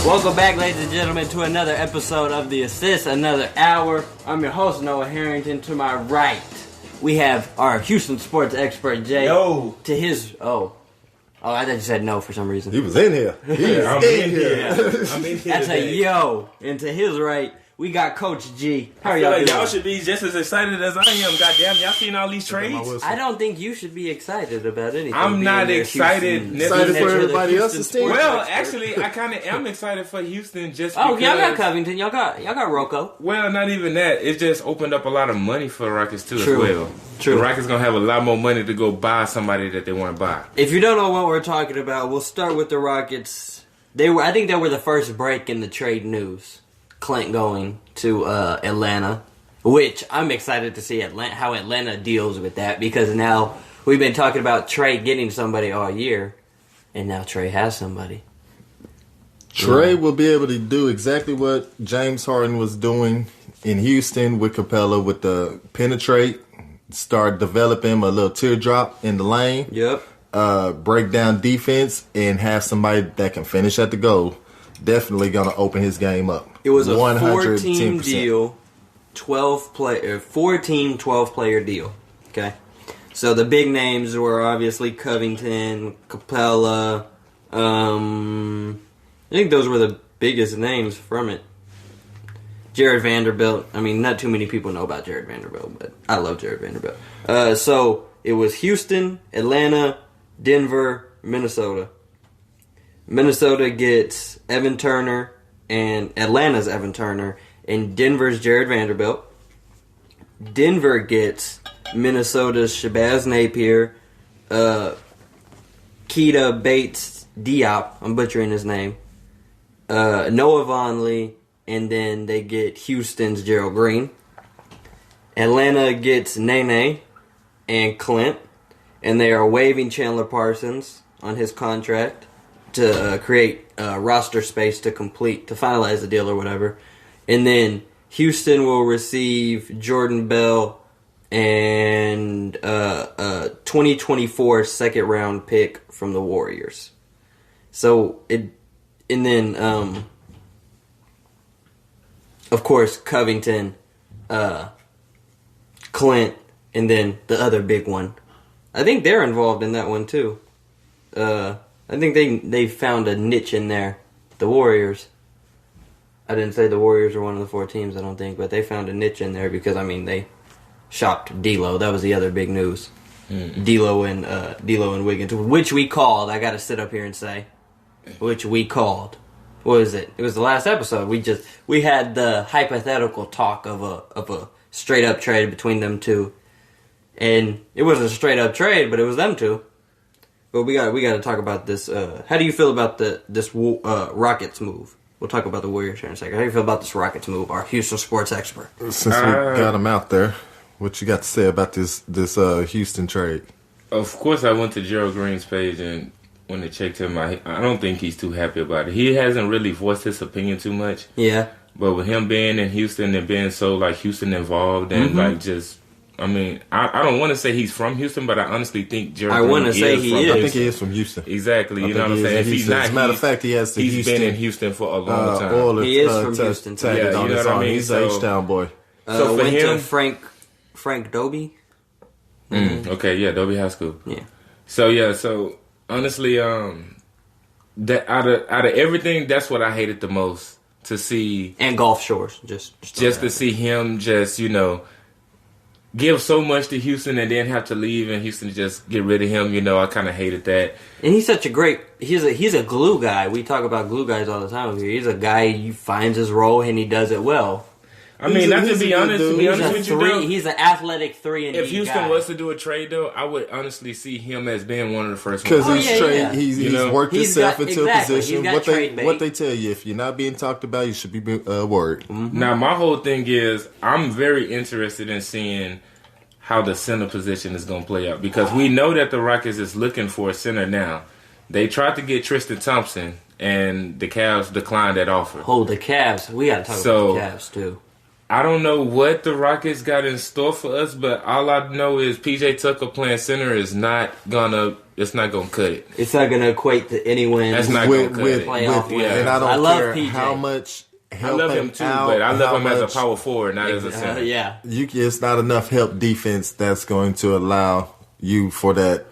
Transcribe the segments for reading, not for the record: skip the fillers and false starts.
Welcome back, ladies and gentlemen, to another episode of The Assist, another hour. I'm your host, Noah Harrington. To my right, we have our Houston sports expert, Jay. Yo. To his... Oh, I thought you said no for some reason. He was in here. I'm in here. I'm in here. That's today. a yo. And to his right, we got Coach G. How are I feel y'all like doing? y'all should be just as excited as I am. Goddamn, y'all seen all these trades? I don't think you should be excited about anything. I'm being not the excited. Houston- Excited for being the everybody Houston else's team? sports Well, expert. actually, I kind of am excited for Houston just because. Oh, y'all got Covington. Y'all got Rocco. Well, not even that. It just opened up a lot of money for the Rockets too True. as well. True. The Rockets gonna have a lot more money to go buy somebody that they want to buy. If you don't know what we're talking about, we'll start with the Rockets. I think they were the first break in the trade news. Clint going to Atlanta, which I'm excited to see how Atlanta deals with that, because now we've been talking about Trey getting somebody all year, and now Trey has somebody. Trey will be able to do exactly what James Harden was doing in Houston with Capella, with the penetrate, start developing a little teardrop in the lane, Yep. break down defense, and have somebody that can finish at the goal. Definitely going to open his game up. It was a 110%. 4-team deal, 4-team, 12-player deal. Okay, so the big names were obviously Covington, Capella. I think those were the biggest names from it. Jared Vanderbilt. I mean, not too many people know about Jared Vanderbilt, but I love Jared Vanderbilt. So it was Houston, Atlanta, Denver, Minnesota. Minnesota gets Evan Turner, and Atlanta's Evan Turner, and Denver's Jared Vanderbilt. Denver gets Minnesota's Shabazz Napier, Keita Bates Diop, I'm butchering his name, Noah Vonleh, and then they get Houston's Gerald Green. Atlanta gets Nene and Clint, and they are waiving Chandler Parsons on his contract to create roster space to finalize the deal or whatever. And then Houston will receive Jordan Bell and a 2024 second round pick from the Warriors. Of course, Covington, Clint, and then the other big one. I think they're involved in that one too. I think they found a niche in there. The Warriors. I didn't say the Warriors are one of the 4 teams, I don't think, but they found a niche in there because, I mean, they shopped D'Lo. That was the other big news. Mm-hmm. D'Lo and Wiggins, which we called. I got to sit up here and say, which we called. What was it? It was the last episode. We had the hypothetical talk of a straight up trade between them two, and it wasn't a straight up trade, but it was them two. But we got to talk about this. How do you feel about this Rockets move? We'll talk about the Warriors here in a second. How do you feel about this Rockets move? Our Houston sports expert. Since we got him out there, what you got to say about this Houston trade? Of course, I went to Gerald Green's page, and when I checked him, I don't think he's too happy about it. He hasn't really voiced his opinion too much. Yeah. But with him being in Houston and being so like Houston involved and like just, I mean, I don't want to say he's from Houston, but I honestly think Gerald Green want to say he from is. I Houston. think he is from Houston. Exactly, you know what I'm saying? If he's not, as a matter of fact, he has the he's Houston. been in Houston for a long time. He is from Houston, too. Yeah, Yeah, you know what I mean? He's So- a H-Town boy. So for Went him, to Frank Dobie. okay, yeah, Dobie High School. Yeah. So honestly, that out of everything, that's what I hated the most to see. And Gulf Shores. Just To see him just, give so much to Houston and then have to leave and Houston just get rid of him, I kind of hated that. And he's such a great. He's a glue guy. We talk about glue guys all the time here. He's a guy who finds his role and he does it well. I mean, not to be honest with you, though, He's an athletic 3-and-D if Houston guy. was to do a trade, though, I would honestly see him as being one of the first Because ones. he's worked He's himself got- into exactly. a position. He's got trade bait. What they tell you, if you're not being talked about, you should be worried. Mm-hmm. Now, my whole thing is I'm very interested in seeing how the center position is going to play out because we know that the Rockets is looking for a center now. They tried to get Tristan Thompson, and the Cavs declined that offer. Oh, the Cavs. We got to talk So- about the Cavs, too. I don't know what the Rockets got in store for us, but all I know is PJ Tucker playing center is not gonna. It's not gonna cut it. It's not going to equate to any wins. That's not with, gonna cut with, it. Playoff with, wins. and I don't I love care PJ. how much I help love him too, out, but I love how him as a much- power forward, not as a center. Yeah. It's not enough help defense that's going to allow you for that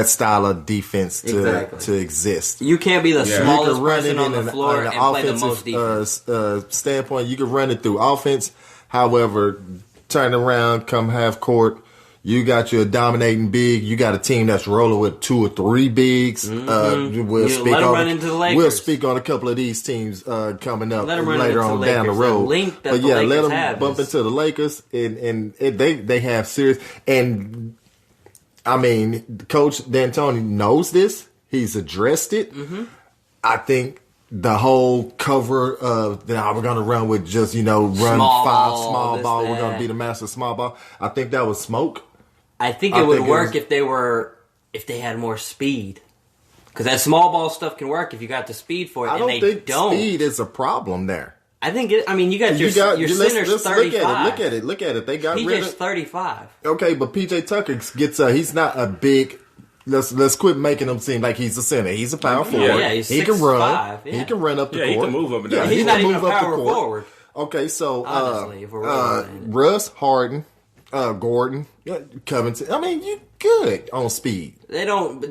style of defense Exactly. to exist. You can't be the Yeah. smallest You can run person it on in the floor an and play the offensive most defense. standpoint. You can run it through offense. However, turn around, come half court. You got your dominating big. You got a team that's rolling with 2 or 3 bigs. We'll You speak let 'em on run into the Lakers. We'll speak on a couple of these teams coming up Let 'em run later into on the down the Lakers. The road. link that But the yeah, let Lakers them have bump is- into the Lakers, and they have serious. And I mean, Coach D'Antoni knows this. He's addressed it. I think the whole cover of that we're going to run with just run Small 5 ball, small this, ball. We're that. going to be the master of small ball. I think that was smoke. I think I it would think it work was- if they had more speed. Because that small ball stuff can work if you got the speed for it, I and don't they think don't. speed is a problem there. I think it. I mean, you got your let's center's look 35. at it. Look at it. They got rid PJ's of 35. Okay, but PJ Tucker gets he's not a big. Let's quit making him seem like he's a center. He's a power forward. Yeah, he's he can run. 6'5", yeah. He can run up the Yeah, court. he can move up and down. Yeah, He's he not can even move a up the power court. forward. Okay, so Honestly, if we're really looking at it. Russ, Harden, Gordon, Covington. I mean, you good on speed. They don't.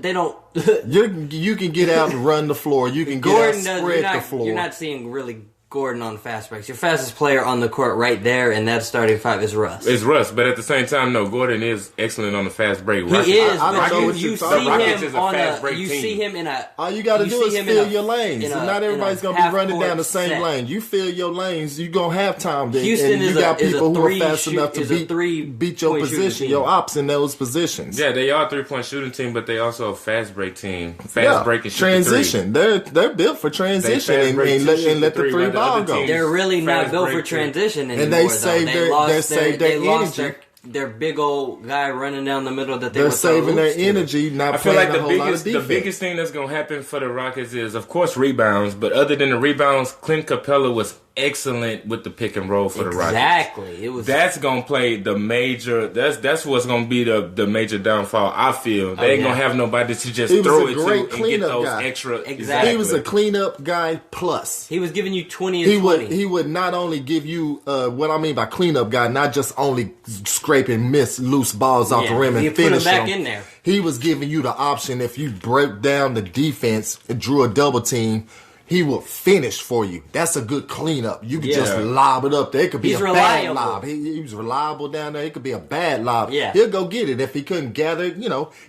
You can get out and run the floor. You can get Gordon out, does. spread the floor. You're not seeing really Gordon on fast breaks. Your fastest player on the court right there, and that starting 5 is Russ. It's Russ, but at the same time, no, Gordon is excellent on the fast break. He Rockets- is, I don't but know what you you're see talking about. Rockets is him a on fast a. break You team. see him in a. All you got to do is see him fill in your lanes. in And a- not in everybody's a going to be running half-court down the same set. lane. You fill your lanes, you're going to have time. Houston and you is got a people who are three fast shoot- enough is to a three beat your point shooting position, team. your ops in those positions. Yeah, they are a 3-point shooting team, but they also a fast break team. Fast Yeah. break and shoot the three. Transition. They're built for transition fast and, break and to let, shoot and let the the three, three where the ball other go. teams- They're really not Fast built for break too. transition anymore. they though. save They their- lost they save their they lost energy. their big old guy running down the middle that they They're were throwing saving their hoops to. energy, not I feel playing like a whole lot of the defense. biggest thing that's going to happen for the Rockets is, of course, rebounds. But other than the rebounds, Clint Capella was excellent with the pick and roll for the Rockets. Exactly. It was. That's gonna play the major. That's what's gonna be the major downfall. I feel they ain't yeah. gonna have nobody to just He was throw a it great to and get cleanup those guy. extra. Exactly. He was a cleanup guy plus. He was giving you 20 and He 20. would not only give you what I mean by cleanup guy, not just only scrape and miss loose balls off the Yeah, rim he and put 'em finish back them. in there. He was giving you the option if you break down the defense and drew a double team. He will finish for you. That's a good cleanup. You can Yeah. just lob it up there. It could be He's a reliable. bad lob. He was reliable down there. It could be a bad lob. Yeah. He'll go get it. If he couldn't gather it,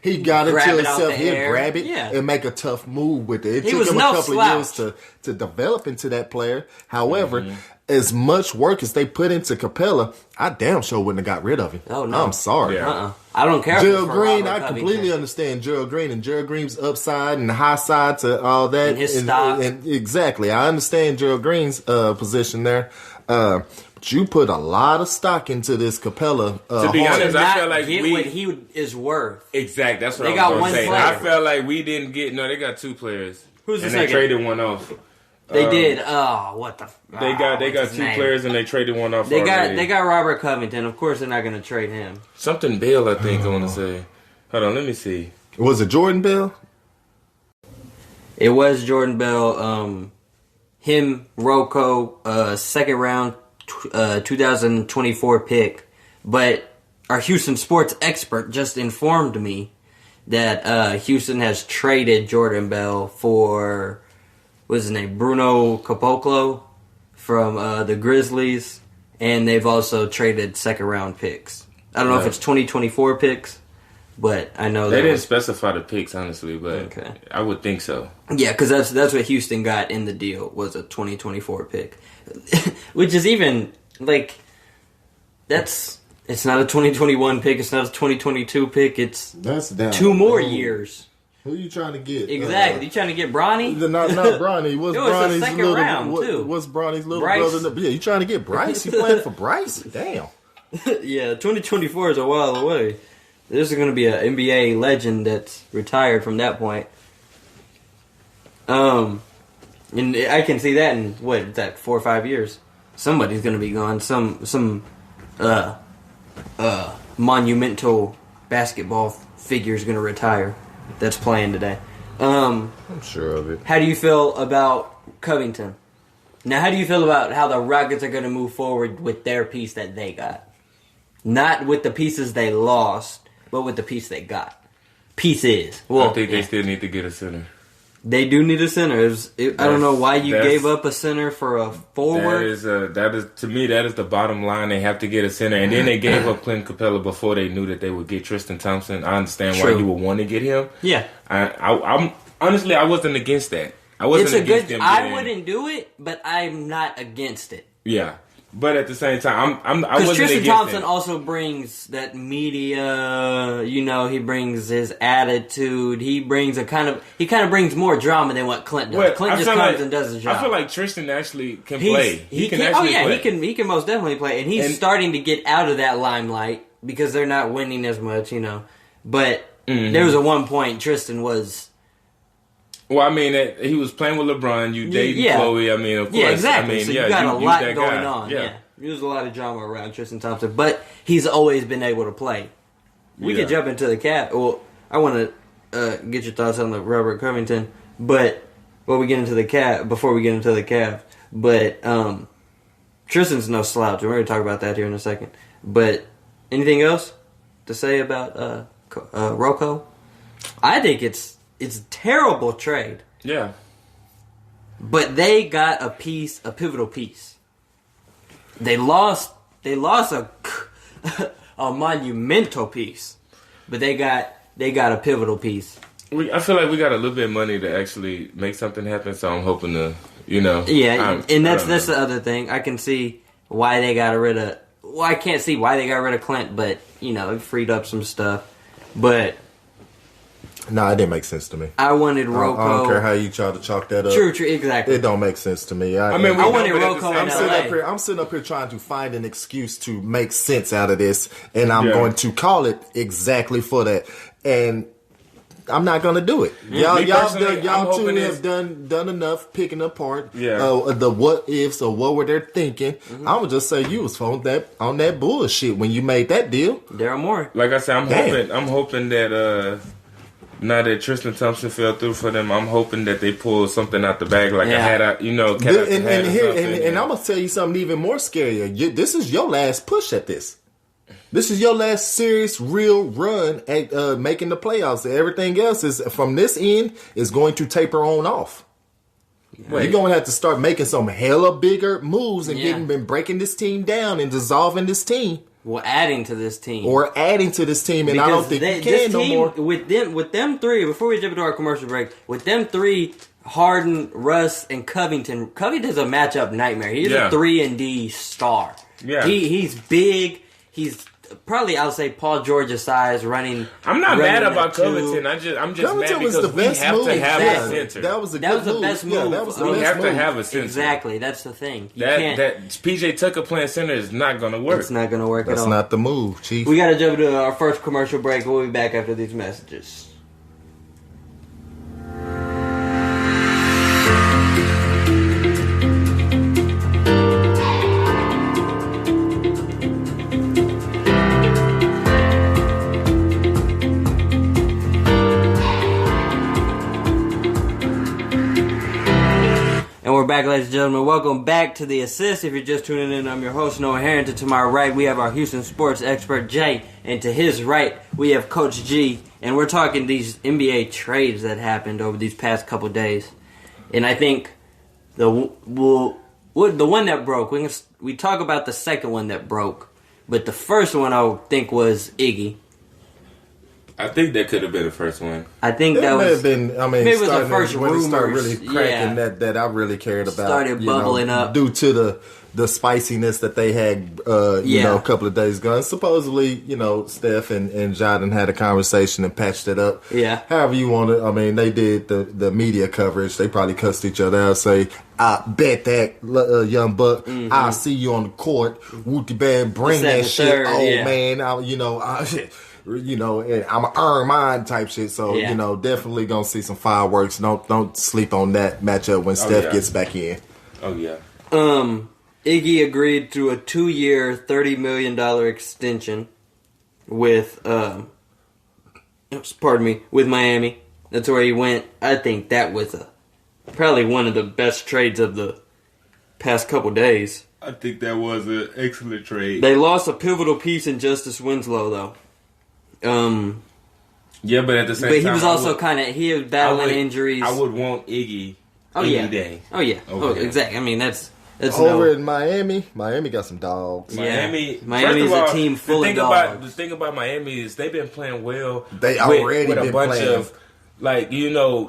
he got it Grab to it out himself. the He'll air. grab it Yeah. and make a tough move with it. It He took was him a no couple of years slouch. to develop into that player. However, as much work as they put into Capella, I damn sure wouldn't have got rid of him. Oh, no. I'm sorry. Yeah. I don't care. if Gerald it's for Green, Robert I Covington. completely understand Gerald Green and Gerald Green's upside and the high side to all that. And his stock. and exactly. I understand Gerald Green's position there. But you put a lot of stock into this Capella. To be Hornet. honest, I Not feel like get we what he is worth. exact. That's what They I got was one gonna say. player. I felt like we didn't get. No, they got 2 players. Who's the and second? they traded one off. They did. Oh, what the? They got what's his 2 name? players and they traded one off. They already. got Robert Covington. Of course, they're not going to trade him. something Bill. I think I want to say. Hold on, let me see. Was it Jordan Bell? It was Jordan Bell. Him, Rocco, second round, 2024 pick. But our Houston sports expert just informed me that Houston has traded Jordan Bell for, what's his name, Bruno Caboclo from the Grizzlies, and they've also traded second round picks. I don't know if Yeah. it's 2024 picks, but I know They that didn't was, specify the picks, honestly, but Okay. I would think so. yeah, because that's what Houston got in the deal was a 2024 pick, which is even like it's not a 2021 pick, it's not a 2022 pick, it's That's down. 2 more years. Who you trying to get? Exactly. You trying to get Bronny? Not Bronny. What's It was the Bronny's second little? round, too. What's Bronny's little Bryce. brother? Yeah, you trying to get Bryce? You playing for Bryce? Damn. Yeah, 2024 is a while away. There's going to be an NBA legend that's retired from that point. And I can see that in, what, is that 4 or 5 years? somebody's going to be gone. Some monumental basketball figure is going to retire that's playing today. I'm sure of it. How do you feel about Covington? Now, how do you feel about how the Rockets are going to move forward with their piece that they got? Not with the pieces they lost, but with the piece they got. Pieces. Well, I think they still need to get a center. They do need a center. I don't know why you That's- gave up a center for a forward. That is to me, that is the bottom line. They have to get a center, and then they gave up Clint Capella before they knew that they would get Tristan Thompson. I understand why True. you would want to get him. Yeah. I'm honestly, I wasn't against that. I wasn't It's a against good. them I getting- wouldn't do it, but I'm not against it. Yeah, but at the same time, I Because wasn't Tristan against Thompson it. also brings that media. He brings his attitude. He brings he kind of brings more drama than what Clint does. Well, Clint I just feel comes like- and does his job. I feel like Tristan actually can He's- play. He can actually play. He can most definitely play, and he's And- starting to get out of that limelight because they're not winning as much, But Mm-hmm. there was a one point Tristan was. Well, I mean, he was playing with LeBron. You dating Yeah. Chloe. I mean, of course. Yeah, exactly. I mean, so yeah, you got a you lot that going guy. on. Yeah. Yeah. There's a lot of drama around Tristan Thompson, but he's always been able to play. We Yeah. could jump into the cap. Well, I want to get your thoughts on the Robert Covington, but before we get into the cap, but Tristan's no slouch. We're going to talk about that here in a second. But anything else to say about Rocco? I think it's a terrible trade. Yeah. But they got a pivotal piece. They lost a monumental piece, but they got a pivotal piece. I feel like we got a little bit of money to actually make something happen, so I'm hoping to, Yeah, and that's I don't know. the other thing. I can see why they got rid of. Well, I can't see why they got rid of Clint, but it freed up some stuff. But Nah, it didn't make sense to me. I wanted Rocco. I don't care how you try to chalk that up. True, exactly. It don't make sense to me. I mean, I wanted but at the Rocco same in time- LA. I'm sitting up here trying to find an excuse to make sense out of this, and I'm Yeah. going to call it exactly for that. And I'm not going to do it. Y'all Me personally, y'all I'm two hoping have it's- done enough picking apart Yeah. the what ifs or what were they thinking. Mm-hmm. I would just say you was on that bullshit when you made that deal. Daryl Morey. Like I said, Damn. I'm hoping that now that Tristan Thompson fell through for them, I'm hoping that they pull something out the bag, like Yeah. I had, cat And out the hat or something. I'm gonna tell you something even more scarier. This is your last push at this. This is your last serious, real run at making the playoffs. Everything else is from this end is going to taper on off. You're going to have to start making some hella bigger moves and Yeah. breaking this team down and dissolving this team Well, adding to this team. or adding to this team. And I don't think you can no more. With them three, before we jump into our commercial break, with them three, Harden, Russ, and Covington's a matchup nightmare. He's Yeah. a 3-and-D star. Yeah. He's big. He's probably, I'll say, Paul George's size running. I'm not running mad that about two. Covington. I'm just Covington mad was because the we best have move. to have Yeah, a center. That was a That good was the move. best move. Yeah, that was the We we best have move. to have a center. Exactly. That's the thing. You That can't. PJ Tucker playing center is not going to work. It's not going to work That's at all. not the move, Chief. We got to jump into our first commercial break. We'll be back after these messages. And we're back, ladies and gentlemen. Welcome back to The Assist. If you're just tuning in, I'm your host, Noah Harrington. To my right, we have our Houston sports expert, Jay. And to his right, we have Coach G. And we're talking these NBA trades that happened over these past couple days. And I think the one that broke, we talk about the second one that broke. But the first one, I think, was Iggy. I think that could have been the first one. I think It that may was... have been. I mean, maybe it was the starting first when it started rumors, really cracking yeah. that I really cared about. Started bubbling up. due to the spiciness that they had. Yeah. A couple of days ago. And supposedly, Steph and Jordan had a conversation and patched it up. Yeah. However you want it. I mean, they did the media coverage. They probably cussed each other out. Say, I bet that young buck. I'll see you on the court. Wooty band, bring Second, that shit. third, Oh yeah. man, and I'm a earn mine type shit. So Yeah. definitely gonna see some fireworks. Don't sleep on that matchup when Steph yeah. gets back in. Oh, yeah. Iggy agreed to a 2-year, $30 million extension with, with Miami. That's where he went. I think that was probably one of the best trades of the past couple days. I think that was an excellent trade. They lost a pivotal piece in Justice Winslow, though. Yeah, but at the same but time, he was also he was battling injuries. I would want Iggy any day. Oh yeah. Okay. Exactly. I mean, that's over in Miami. Miami got some dogs. Miami is a team full of dogs. The thing about Miami is they've been playing well. They already with a been bunch playing. of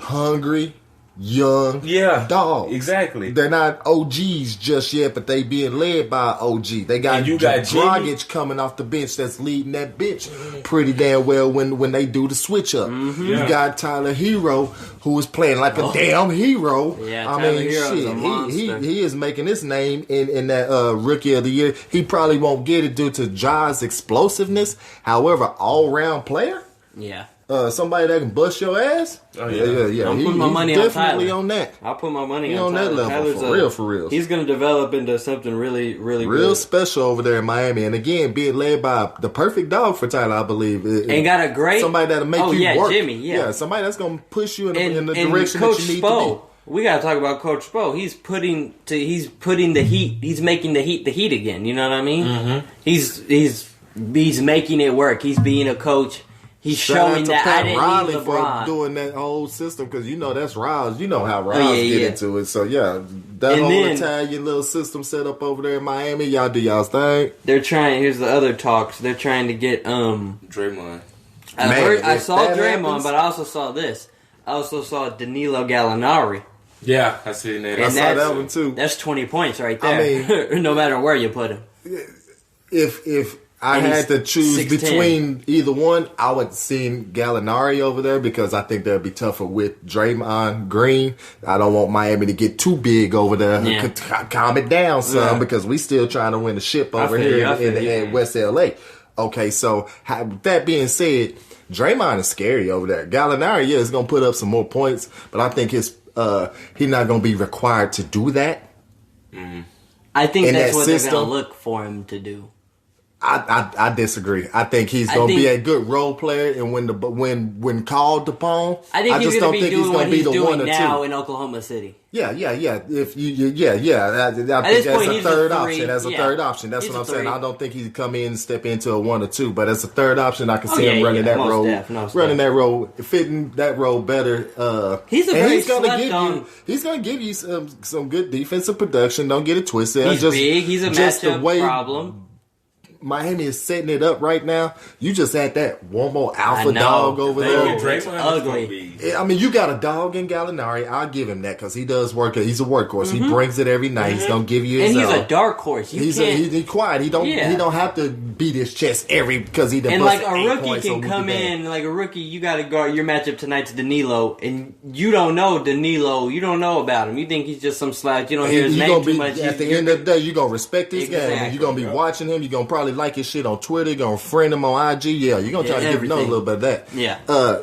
Hungry, young dogs. Exactly. They're not OGs just yet, but they being led by an OG. They got Dragic coming off the bench that's leading that bench pretty damn well when they do the switch up. Mm-hmm. You got Tyler Hero, who is playing like a damn hero. Yeah, Tyler Hero's a monster. He is making his name in that Rookie of the Year. He probably won't get it due to Ja's explosiveness. However, all-round player. Yeah. Somebody that can bust your ass. Oh yeah. I'm putting my money on definitely Tyler. on that. I'll put my money on that Tyler. level. Tyler's For real. He's going to develop into something really, really real good. special over there in Miami. And again, being led by the perfect dog for Tyler, I believe. And got a great somebody that'll make you work. Jimmy. Yeah, somebody that's going to push you in the and direction Coach that you need Spo, to be. We got to talk about Coach Spo. He's putting the heat. He's making the heat again. You know what I mean? Mm-hmm. He's making it work. He's being a coach. He's showing that I didn't Riley need LeBron for doing that whole system because that's Riles. You know how Riles get into it. So that whole Italian little system set up over there in Miami. Y'all do y'all's thing. They're trying. Here's the other talks. They're trying to get Draymond. I saw Draymond, but I also saw this. I also saw Danilo Gallinari. Yeah, I seen that. I saw that one too. That's 20 points right there. No matter where you put him. If I had to choose 6'10". between either one, I would send Gallinari over there because I think that'd be tougher with Draymond Green. I don't want Miami to get too big over there. Yeah. Calm it down, son, because we still trying to win the ship over here in West LA. Okay, so that being said, Draymond is scary over there. Gallinari, is going to put up some more points, but I think he's not going to be required to do that. I think that's what they're system. going to look for him to do. I disagree. I think he's going to be a good role player, and when called upon, I just he's don't going to think be he's doing going what to be he's the doing one or now two. in Oklahoma City. Yeah. If I think as a third option. As a third option, that's what I'm saying. I don't think he'd come in and step into a 1 or 2. But as a third option, I can see him running that role, fitting that role better. He's He's going to give you some good defensive production. Don't get it twisted. He's big. He's a matchup problem. Miami is setting it up right now. You just had that one more alpha dog over there. It's ugly. I mean, you got a dog in Gallinari. I'll give him that because he does work. He's a workhorse. He brings it every night. He's gonna give you his. And he's a dark horse. He's quiet. He don't have to beat his chest because he. And like a rookie can come in. Like a rookie, you got to guard your matchup tonight's Danilo, and you don't know Danilo. You don't know about him. You think he's just some slack. You don't hear his name too much. At the end of the day, you're gonna respect his game. You're gonna be watching him. You're gonna probably like his shit on Twitter. You're gonna friend him on IG. Yeah, you're gonna try to know a little bit of that. Yeah.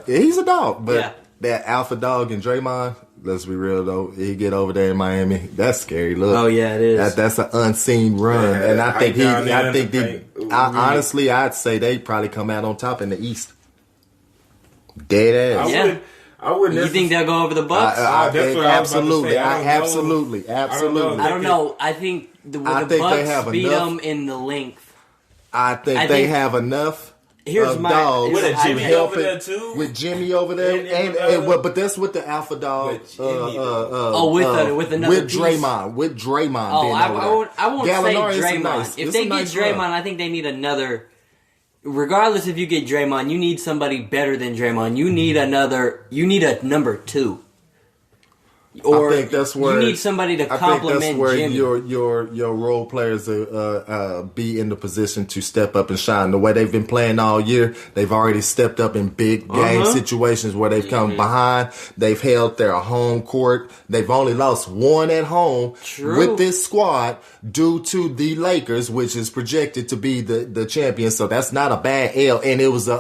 He's a dog, but that alpha dog in Draymond, let's be real though, he get over there in Miami. That's scary. Look. Oh yeah, it is. That's an unseen run, and I think honestly, I'd say they probably come out on top in the East. Dead ass. I wouldn't. You think they'll go over the Bucks? Absolutely. I don't know. I think the Bucks beat them in the length. I think they have enough. Here's my dogs with Jimmy over there too. With Jimmy over there, but that's with the alpha dog. With another with piece. Draymond. With Draymond. Oh, I won't Gallinari say Draymond. If they get Draymond, I think they need another. Regardless if you get Draymond, you need somebody better than Draymond. You need a number 2. Or I think that's where you need somebody to complement Jimmy. I think that's where Jimmy. your role players be in the position to step up and shine. The way they've been playing all year, they've already stepped up in big game situations where they've come behind. They've held their home court. They've only lost 1 at home with this squad due to the Lakers, which is projected to be the champion. So that's not a bad L. And it was I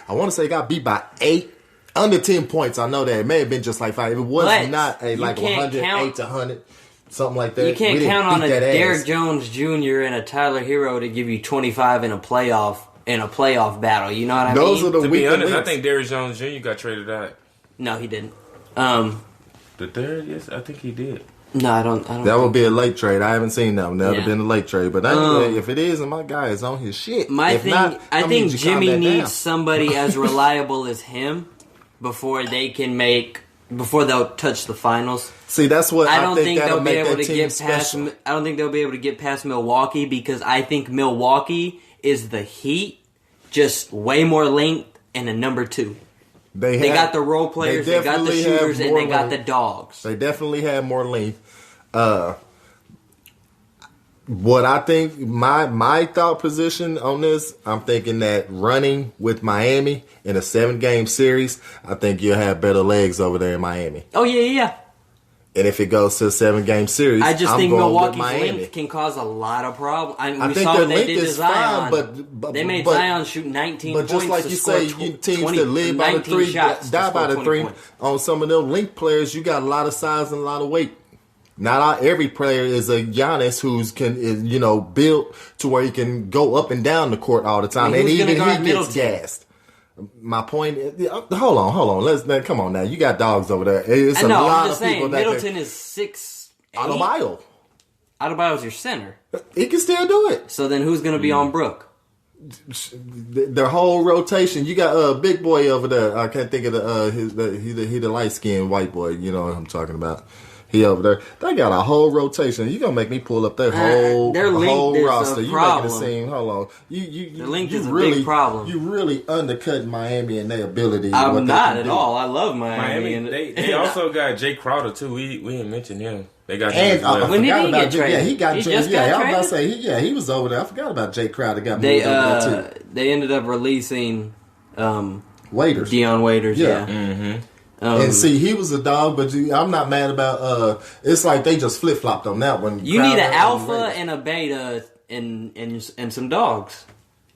want to say it got beat by 8. Under 10 points, I know that. It may have been just like 5. It was not a 108 to 100. something like that. You can't We didn't count on beat a that Derrick ass. Jones Jr. and a Tyler Hero to give you 25 in a playoff battle. You know what I Those mean? are the To be weaker honest, I links. think Derrick Jones Jr. got traded out. No, he didn't. The third, yes, I think he did. No, I don't. That would be a late trade. I haven't seen that one. That would have Yeah. been a late trade. But anyway, if it is, and my guy is on his shit. My If thing, not, I that think means you calm Jimmy that needs down. somebody as reliable as him before they'll touch the finals. See, that's what I don't think that'll they'll be make able that to team get past. special. I don't think they'll be able to get past Milwaukee because I think Milwaukee is the Heat, just way more length and a number 2. They got the role players, they got the definitely have shooters, and more they got the length. dogs. They definitely have more length. What I think, my thought position on this, I'm thinking that running with Miami in a 7-game series, I think you'll have better legs over there in Miami. Oh yeah. And if it goes to a 7-game series, I just I'm think going with Milwaukee's Miami. length can cause a lot of problems. I We think saw their what they length did to is Zion. fine, but they made but- Zion shoot 19 But points. just like to you score say, you teams 20, that live by the 19 three, shots die to by score the 20 three. points. On some of them link players, you got a lot of size and a lot of weight. Not every player is a Giannis who's built to where he can go up and down the court all the time, I mean, and who's even gonna he guard gets Middleton? gassed. My point is, hold on. Come on now. You got dogs over there. It's I a know. lot I'm just of people saying. that Middleton is 6'8". Adebayo. Adebayo's your center. He can still do it. So then who's going to be on Brook? Their whole rotation. You got a big boy over there. I can't think of he the light skinned white boy. You know what I'm talking about. He over there. They got a whole rotation. You gonna make me pull up their whole their length whole is a roster. You making it problem. seem. Hold on. You Their length you is a really, big problem. You really undercutting Miami and their ability. I'm what they not can at do. all. I love Miami. Miami, they also got Jay Crowder too. We didn't mention him. They got him And as well. When did forgot he about get Jay- traded? Yeah, he got He traded. just Yeah, got I was about to traded? say he was over there. I forgot about Jay Crowder. Got They moved over there too. they ended up releasing Waiters. Dion Waiters. Yeah. Yeah. And see, he was a dog, but I'm not mad about. It's like they just flip flopped on that one. You need Crowder an alpha Waiters. and a beta and some dogs,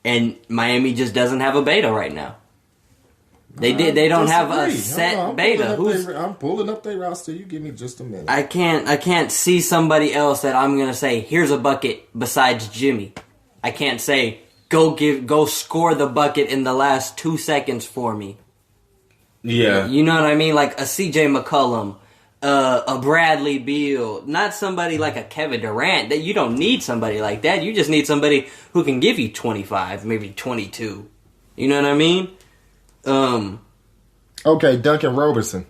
and Miami just doesn't have a beta right now. They don't have a Disagree. set Hold on, beta. I'm pulling up their roster. You give me just a minute. I can't see somebody else that I'm gonna say here's a bucket besides Jimmy. I can't say go score the bucket in the last 2 seconds for me. Yeah. You know what I mean? Like a CJ McCollum, a Bradley Beal, not somebody like a Kevin Durant. That you don't need somebody like that. You just need somebody who can give you 25, maybe 22. You know what I mean? Okay, Duncan Robertson.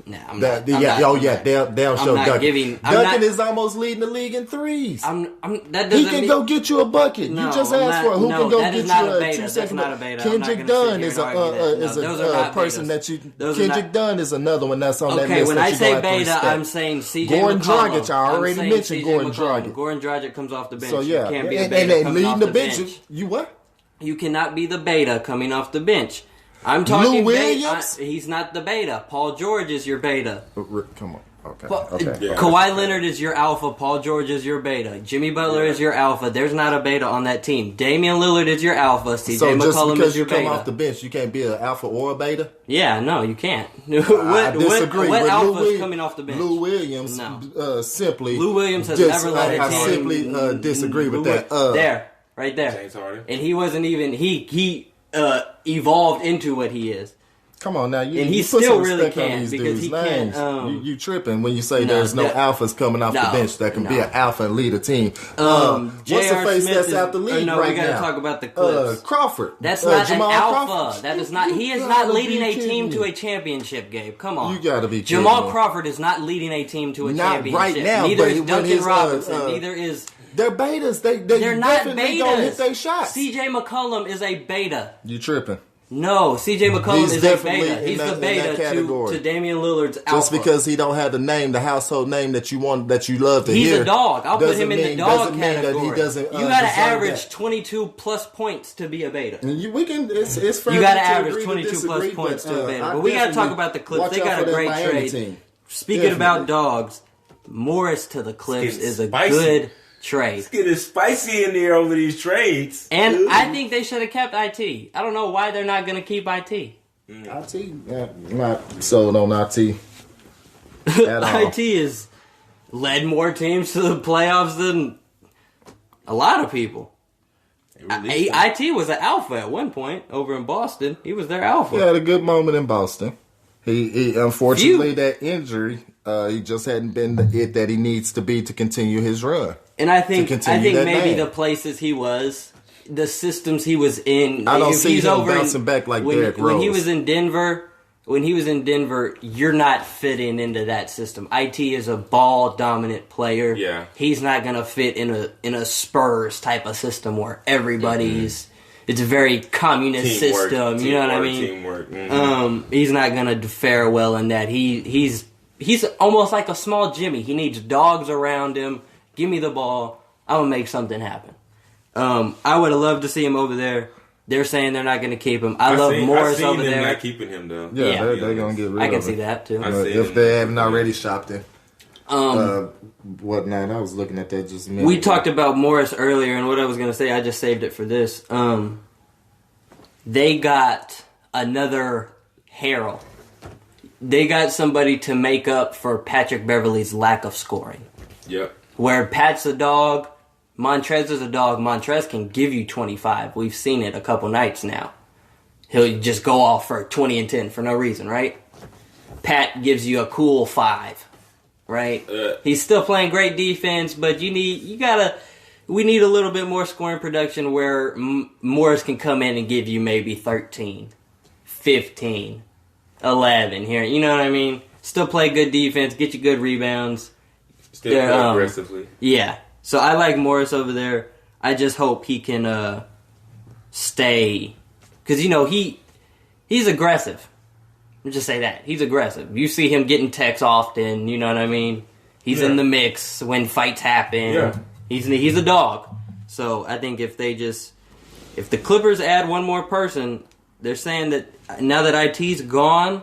Nah, I'm That, not. yeah, I'm oh not, yeah, they'll I'm show not Duncan. giving- I'm Duncan not- is almost leading the league in threes. That He doesn't can mean, go get you a bucket. No, you just I'm asked not- for it. Who no, can go that get is not you a a beta. 2 That's second? not a beta. I'm not Kendrick gonna sit Dunn here is and argue that. No, is those are a not person betas. that you. Those are Kendrick not- Dunn is another one that's on that Okay, list. when that I you say gonna have to beta, respect. I'm saying CJ Goran McCollum. Dragic, I already I'm saying mentioned CJ Goran McCollum. Dragic. Goran Dragic comes off the bench. So yeah, You can't be and a beta coming leading off the the bench. bench. You what? You cannot be the beta coming off the bench. I'm talking Lou beta. Williams? He's not the beta. Paul George is your beta. Come on. Okay. But, Okay. Yeah. Kawhi Leonard is your alpha. Paul George is your beta. Jimmy Butler is your alpha. There's not a beta on that team. Damian Lillard is your alpha. CJ So just McCollum because is you your come beta. off the bench, you can't be an alpha or a beta. Yeah, no, you can't. I disagree. What with alpha Lou is Williams, coming off the bench? Lou Williams No. simply. Lou Williams has never led a I team. simply disagree with that. Right there. James Harden. And he wasn't even he evolved into what he is. Come on now, you, And he you put still some really respect on can't these because dudes' he can't, names. You tripping when you say no, there's no that- alphas coming off the no, bench that can be no. an alpha and lead a team. J.R. What's the face Smith that's is- out the league no, right we gotta now? talk about the Clips. Crawford. That's not Jamal an alpha. Crawford. That is not. You He is gotta not leading be a kidding team me. to a championship, Gabe. Come on. You gotta be kidding Jamal me. Crawford is not leading a team to a Not championship. right now, Neither but is when Duncan his, Robinson. Neither is. They're betas. They're Not definitely gonna hit betas. their shots. CJ McCollum is a beta. You tripping? No, CJ McCollum He's is a definitely beta. in He's that- the in beta that category. to Damian Lillard's alpha. Just because he don't have the name, the household name that you want, that you love to He's hear. a dog. I'll put him in the dog doesn't mean category. that he doesn't. You got to deserve average that. 22 plus points to be a beta. We can. It's fair You got to to average agree 22 plus disagree, points to a beta. I But we got to talk definitely about the Clips. watch They out got for a that great Miami trade. team. Speaking about Definitely. dogs, Morris to the Clips getting is a spicy. good trade. It's getting spicy in there over these trades. And Ooh. I think they should have kept IT. I don't know why they're not going to keep IT. IT, not sold on IT at all. IT is led more teams to the playoffs than a lot of people. IT was an alpha at one point over in Boston. He was their alpha. He had a good moment in Boston. He unfortunately that injury, he just hadn't been the it that he needs to be to continue his run. And I think maybe name. the places he was, the systems he was in. I don't see him bouncing back like Derrick Rose. When he was in Denver, you're not fitting into that system. IT is a ball dominant player. Yeah. He's not gonna fit in a Spurs type of system where everybody's. It's a very communist system. You know what I mean? Teamwork. Mm-hmm. He's not gonna fare well in that. He's almost like a small Jimmy. He needs dogs around him. Give me the ball. I'm gonna make something happen. I would have loved to see him over there. They're saying they're not going to keep him. I love Morris over there. Not keeping him though. Yeah, they're going to get rid of him. I can see that too. If they haven't already shopped him. Whatnot. I was looking at that just a minute. We talked about Morris earlier, and what I was going to say, I just saved it for this. They got another Harrell. They got somebody to make up for Patrick Beverley's lack of scoring. Yep. Where Pat's a dog, Montrez is a dog. Montrez can give you 25. We've seen it a couple nights now. He'll just go off for 20 and 10 for no reason, right? Pat gives you a cool 5, right? He's still playing great defense, but we need a little bit more scoring production where Morris can come in and give you maybe 13, 15, 11 here. You know what I mean? Still play good defense, get you good rebounds. Still play aggressively. Yeah. So I like Morris over there. I just hope he can stay. Because, he's aggressive. Let's just say that. He's aggressive. You see him getting texts often, you know what I mean? He's in the mix when fights happen. Yeah. He's a dog. So I think if the Clippers add one more person, they're saying that now that IT's gone,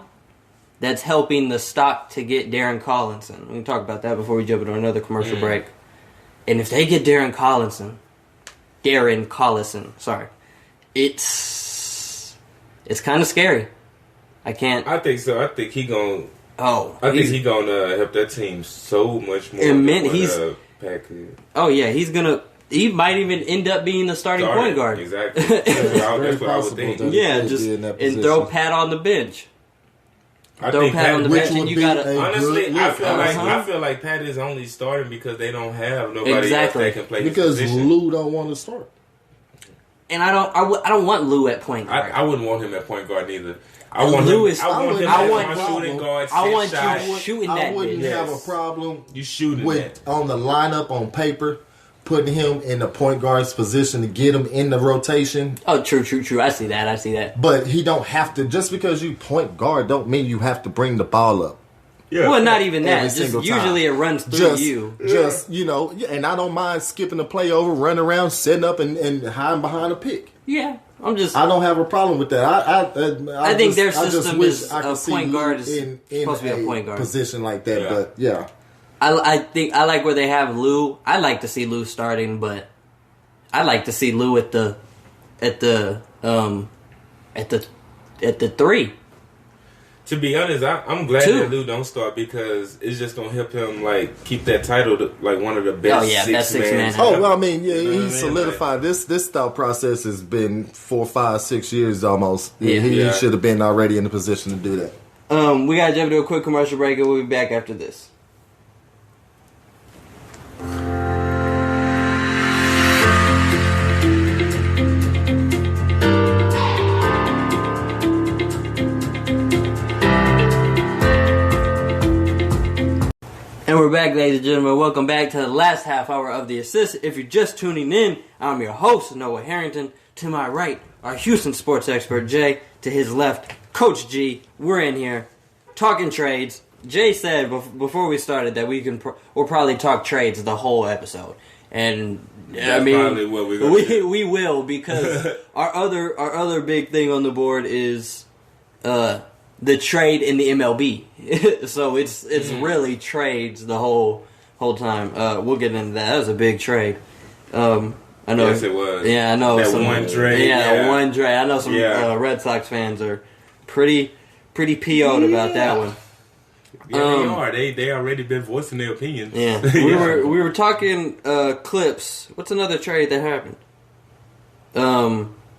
that's helping the stock to get Darren Collinson. We can talk about that before we jump into another commercial break. And if they get Darren Collison, sorry, it's kind of scary. I think so. I think he gonna help that team so much more. He might even end up being the starting point guard. Exactly. That's what I would think. Yeah, and throw Pat on the bench. Honestly, I feel like Pat is only starting because they don't have nobody else that can play his position. Lou don't want to start. And I don't want Lou at point guard. I wouldn't want him at point guard either. I want him as shooting guard. I want you shooting that. I wouldn't have a problem with on the lineup on paper. Putting him in the point guard's position to get him in the rotation. Oh, true. I see that. But he don't have to. Just because you point guard don't mean you have to bring the ball up. Yeah. Well, not even that. Just usually it runs through you. And I don't mind skipping the play over, running around, setting up, and hiding behind a pick. Yeah, I don't have a problem with that. I think their system is a point guard is supposed to be a point guard position like that. Yeah. But yeah. I think I like where they have Lou. I like to see Lou starting, but I like to see Lou at the 3. To be honest, I'm glad that Lou don't start because it's just gonna help him keep that title to, one of the best. Best six man. Oh well, I mean, yeah, he solidified this thought process has been 4, 5, 6 years almost. Yeah. He should have been already in the position to do that. We gotta jump to a quick commercial break, and we'll be back after this. And we're back, ladies and gentlemen. Welcome back to the last half hour of The Assist. If you're just tuning in, I'm your host, Noah Harrington. To my right, our Houston sports expert, Jay. To his left, Coach G. We're in here talking trades. Jay said before we started that we'll probably talk trades the whole episode. And that's probably what we're gonna do. We will, because our other big thing on the board is the trade in the MLB. So it's really trades the whole time. We'll get into that. That was a big trade. I know. Yes, it was. Yeah, I know. That one trade. Yeah, one trade. I know some Red Sox fans are pretty PO'd about that one. Yeah, they are. They already been voicing their opinions. Yeah, we were talking clips. What's another trade that happened?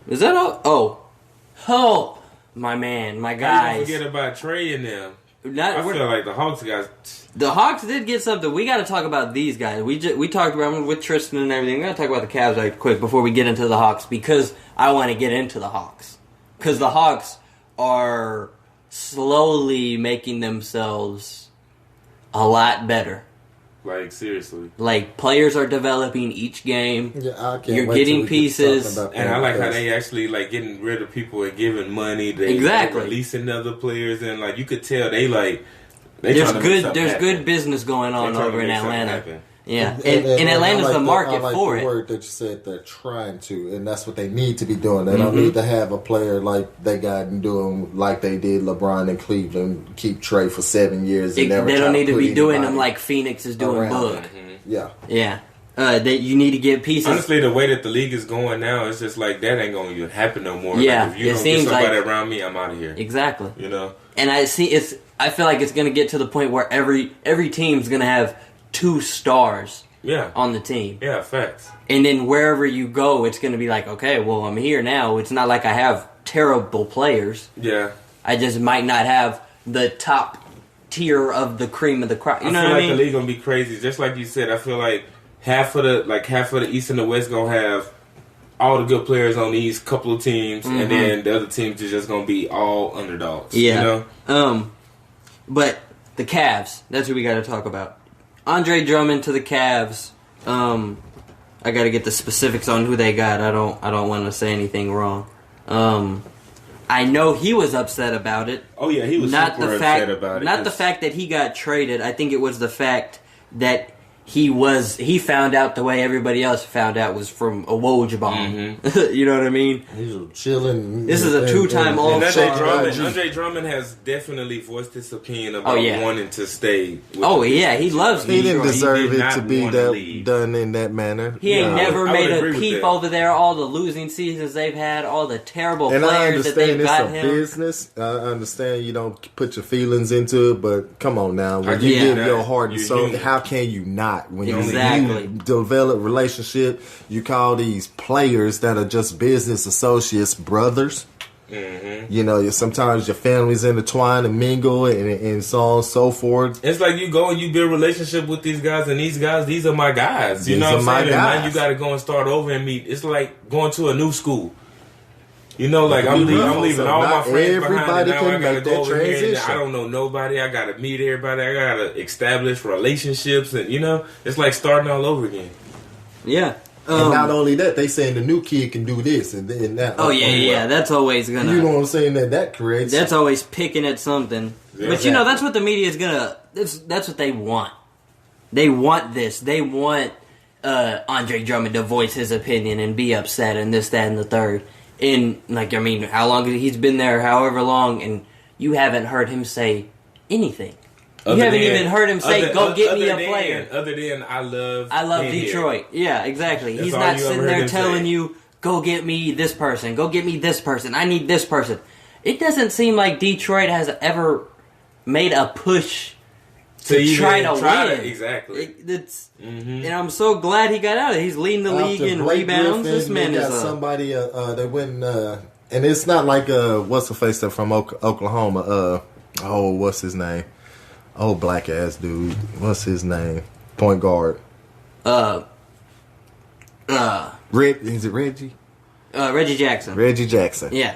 Is that all? Oh, my man, my guys. Don't forget about Trey and them. I feel like the Hawks guys. The Hawks did get something. We got to talk about these guys. We talked about them with Tristan and everything. We got to talk about the Cavs right quick before we get into the Hawks because I want to get into the Hawks because the Hawks are slowly making themselves a lot better. Like, seriously. Like, players are developing each game. Yeah, I can't You're wait getting till we pieces. And I like how they actually, like, getting rid of people and giving money. They releasing other players. And, like, you could tell they there's good business going on over in Atlanta. Yeah, and Atlanta's the market for it. The word that you said, they're trying to, and that's what they need to be doing. They don't need to have a player like they got doing like they did LeBron in Cleveland, keep Trey for 7 years. And they don't need to be doing them like Phoenix is doing Book. Yeah. That you need to get pieces. Honestly, the way that the league is going now, it's just like that ain't going to even happen no more. Yeah, like, if you don't get somebody around me, I'm out of here. Exactly. You know, and I feel like it's going to get to the point where every team's going to have 2 stars. Yeah. On the team. Yeah, facts. And then wherever you go, it's going to be like, okay, well, I'm here now. It's not like I have terrible players. Yeah. I just might not have the top tier of the cream of the crop. You know what I mean? I feel like the league gonna be crazy. Just like you said, I feel like half of the East and the West gonna have all the good players on these couple of teams, and then the other teams are just gonna be all underdogs. Yeah. You know? But the Cavs, that's what we got to talk about. Andre Drummond to the Cavs. I got to get the specifics on who they got. I don't want to say anything wrong. I know he was upset about it. Oh yeah, he was super upset about it. Not the fact that he got traded. I think it was the fact that he found out the way everybody else found out was from a Woj bomb. You know what I mean? He's chilling. This is a 2-time All-Star. Andre Drummond has definitely voiced his opinion about wanting to stay. He loves He didn't deserve it to be done in that manner. He ain't never made a peep over there. All the losing seasons they've had, all the terrible players that they've got him. I understand it's a business. I understand you don't put your feelings into it, but come on now. When you give your heart and soul, how can you not? When you develop relationship, you call these players that are just business associates brothers. You know, sometimes your families intertwine and mingle and so on and so forth. It's like you go and you build a relationship with these guys, and these are my guys. You know what I'm saying? And now you got to go and start over and meet. It's like going to a new school. You know, like I'm leaving all my friends behind, and now I gotta go over here and I don't know nobody. I gotta meet everybody. I gotta establish relationships, and you know, it's like starting all over again. Yeah. And not only that, they saying the new kid can do this and then that. That's always gonna. You know what I'm saying? That creates. That's always picking at something. Yeah, but you know, that's what the media is gonna. That's what they want. They want this. They want Andre Drummond to voice his opinion and be upset and this, that, and the third. In, like, I mean, how long he's been there, however long, and you haven't heard him say anything. You haven't even heard him say, go get me a player. Other than, I love Detroit. Yeah, exactly. He's not sitting there telling you, go get me this person, go get me this person, I need this person. It doesn't seem like Detroit has ever made a push to try to win. Exactly. And I'm so glad he got out of it. He's leading the league in rebounds. This man is somebody that went and it's not like what's the face that from Oklahoma? What's his name? Black ass dude. What's his name? Point guard. Is it Reggie? Reggie Jackson. Reggie Jackson. Yeah.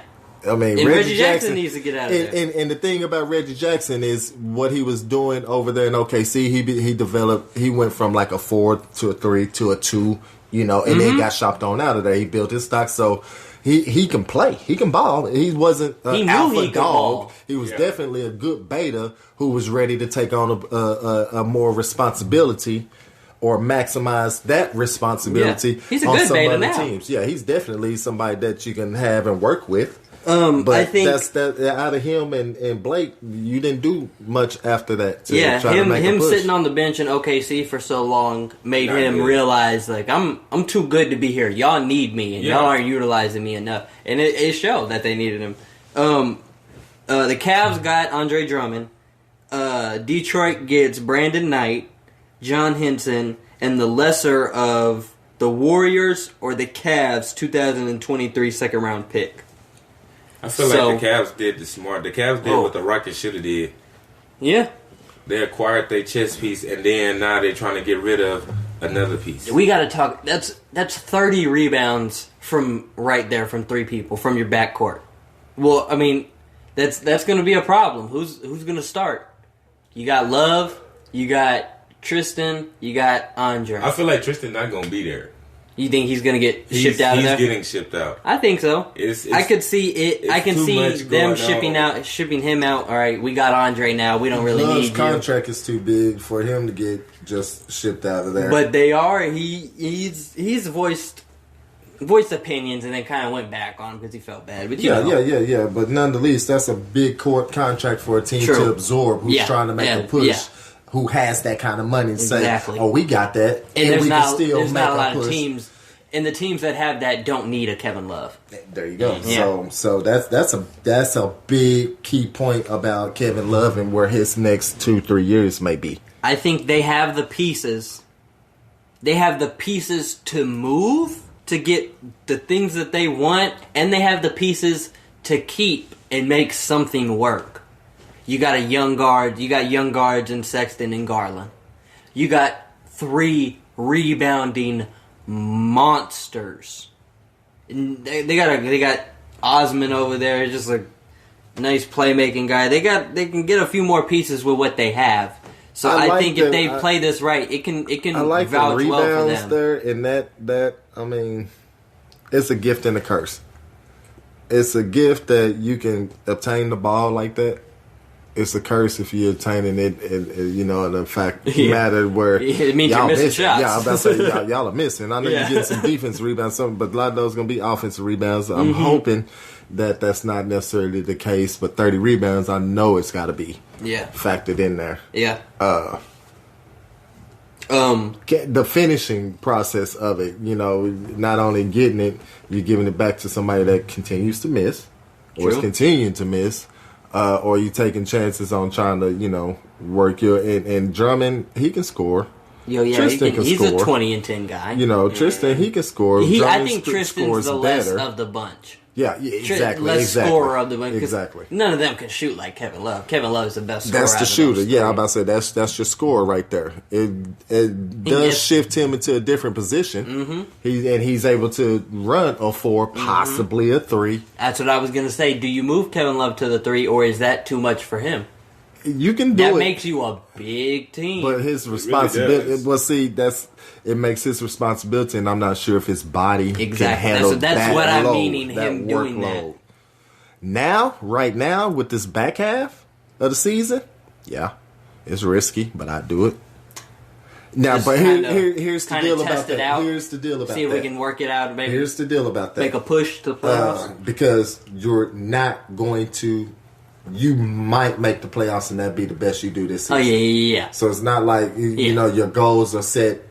I mean, and Reggie Jackson needs to get out of there. And the thing about Reggie Jackson is what he was doing over there in OKC. He developed. He went from like a 4 to a 3 to a 2, you know, and then got shopped on out of there. He built his stock, so he can play. He can ball. He wasn't an alpha dog. He was definitely a good beta who was ready to take on a more responsibility. Or maximize that responsibility he's a on good some beta other now. teams. Yeah, he's definitely somebody that you can have and work with. But I think that's out of him and Blake, you didn't do much after that. Him sitting on the bench in OKC for so long made him realize like I'm too good to be here. Y'all need me, and y'all aren't utilizing me enough. And it showed that they needed him. The Cavs got Andre Drummond. Detroit gets Brandon Knight, John Henson, and the lesser of the Warriors or the Cavs 2023 second round pick. I feel like the Cavs did the smart. The Cavs did what the Rockets should have did. Yeah. They acquired their chess piece, and then now they're trying to get rid of another piece. We got to talk. That's 30 rebounds from right there from three people from your backcourt. Well, I mean, that's going to be a problem. Who's going to start? You got Love, you got Tristan, you got Andre. I feel like Tristan not going to be there. You think he's going to get shipped out of there? He's getting shipped out. I think so. I could see it. I can see them shipping him out. All right, we got Andre now. We don't really need you. His contract is too big for him to get just shipped out of there. But they are. He's voiced opinions and then kind of went back on him because he felt bad. But yeah. But nonetheless, that's a big court contract for a team to absorb who's trying to make a push. Yeah. Who has that kind of money and say, "Oh, we got that," and we can still make a push. There's not a lot of teams, and the teams that have that don't need a Kevin Love. There you go. Yeah. So that's a big key point about Kevin Love and where his next 2-3 years may be. I think they have the pieces. They have the pieces to move to get the things that they want, and they have the pieces to keep and make something work. You got a young guard. You got young guards in Sexton and Garland. You got 3 rebounding monsters. And they got Osman over there, just a nice playmaking guy. They can get a few more pieces with what they have. So I think if they play this right, it can I like vouch the well for rebounds them. there, and that I mean, it's a gift and a curse. It's a gift that you can obtain the ball like that. It's a curse if you're obtaining it, in the fact matter where it means you're missing shots. Yeah, I'm about to say y'all are missing. I know you're getting some defensive rebounds, but a lot of those going to be offensive rebounds. I'm hoping that that's not necessarily the case, but 30 rebounds, I know it's got to be factored in there. Yeah. The finishing process of it, not only getting it, you're giving it back to somebody that continues to miss, or is continuing to miss. Or you taking chances on trying to, work your and Drummond, he can score. Tristan can he's score. A 20 and 10 guy. Tristan, he can score. I think Tristan's the less of the bunch. Yeah, exactly. Less scorer of the bunch. Exactly. None of them can shoot like Kevin Love. Kevin Love is the best scorer. That's the shooter. Yeah, I'm about to say that's your scorer right there. It does shift him into a different position. Mm-hmm. He's able to run a 4, possibly a 3. That's what I was going to say. Do you move Kevin Love to the 3, or is that too much for him? You can do that it. That makes you a big team. But his responsibility, it makes his responsibility, and I'm not sure if his body can handle that's what I'm load, meaning, him doing that. Right now, with this back half of the season, it's risky, but I do it. Now, just but here's the deal about that. Here's the deal about that. See if we can work it out. Maybe here's the deal about that. Make a push to playoffs. Because you're not going to. You might make the playoffs and that be the best you do this season. Oh, yeah. So it's not like, your goals are set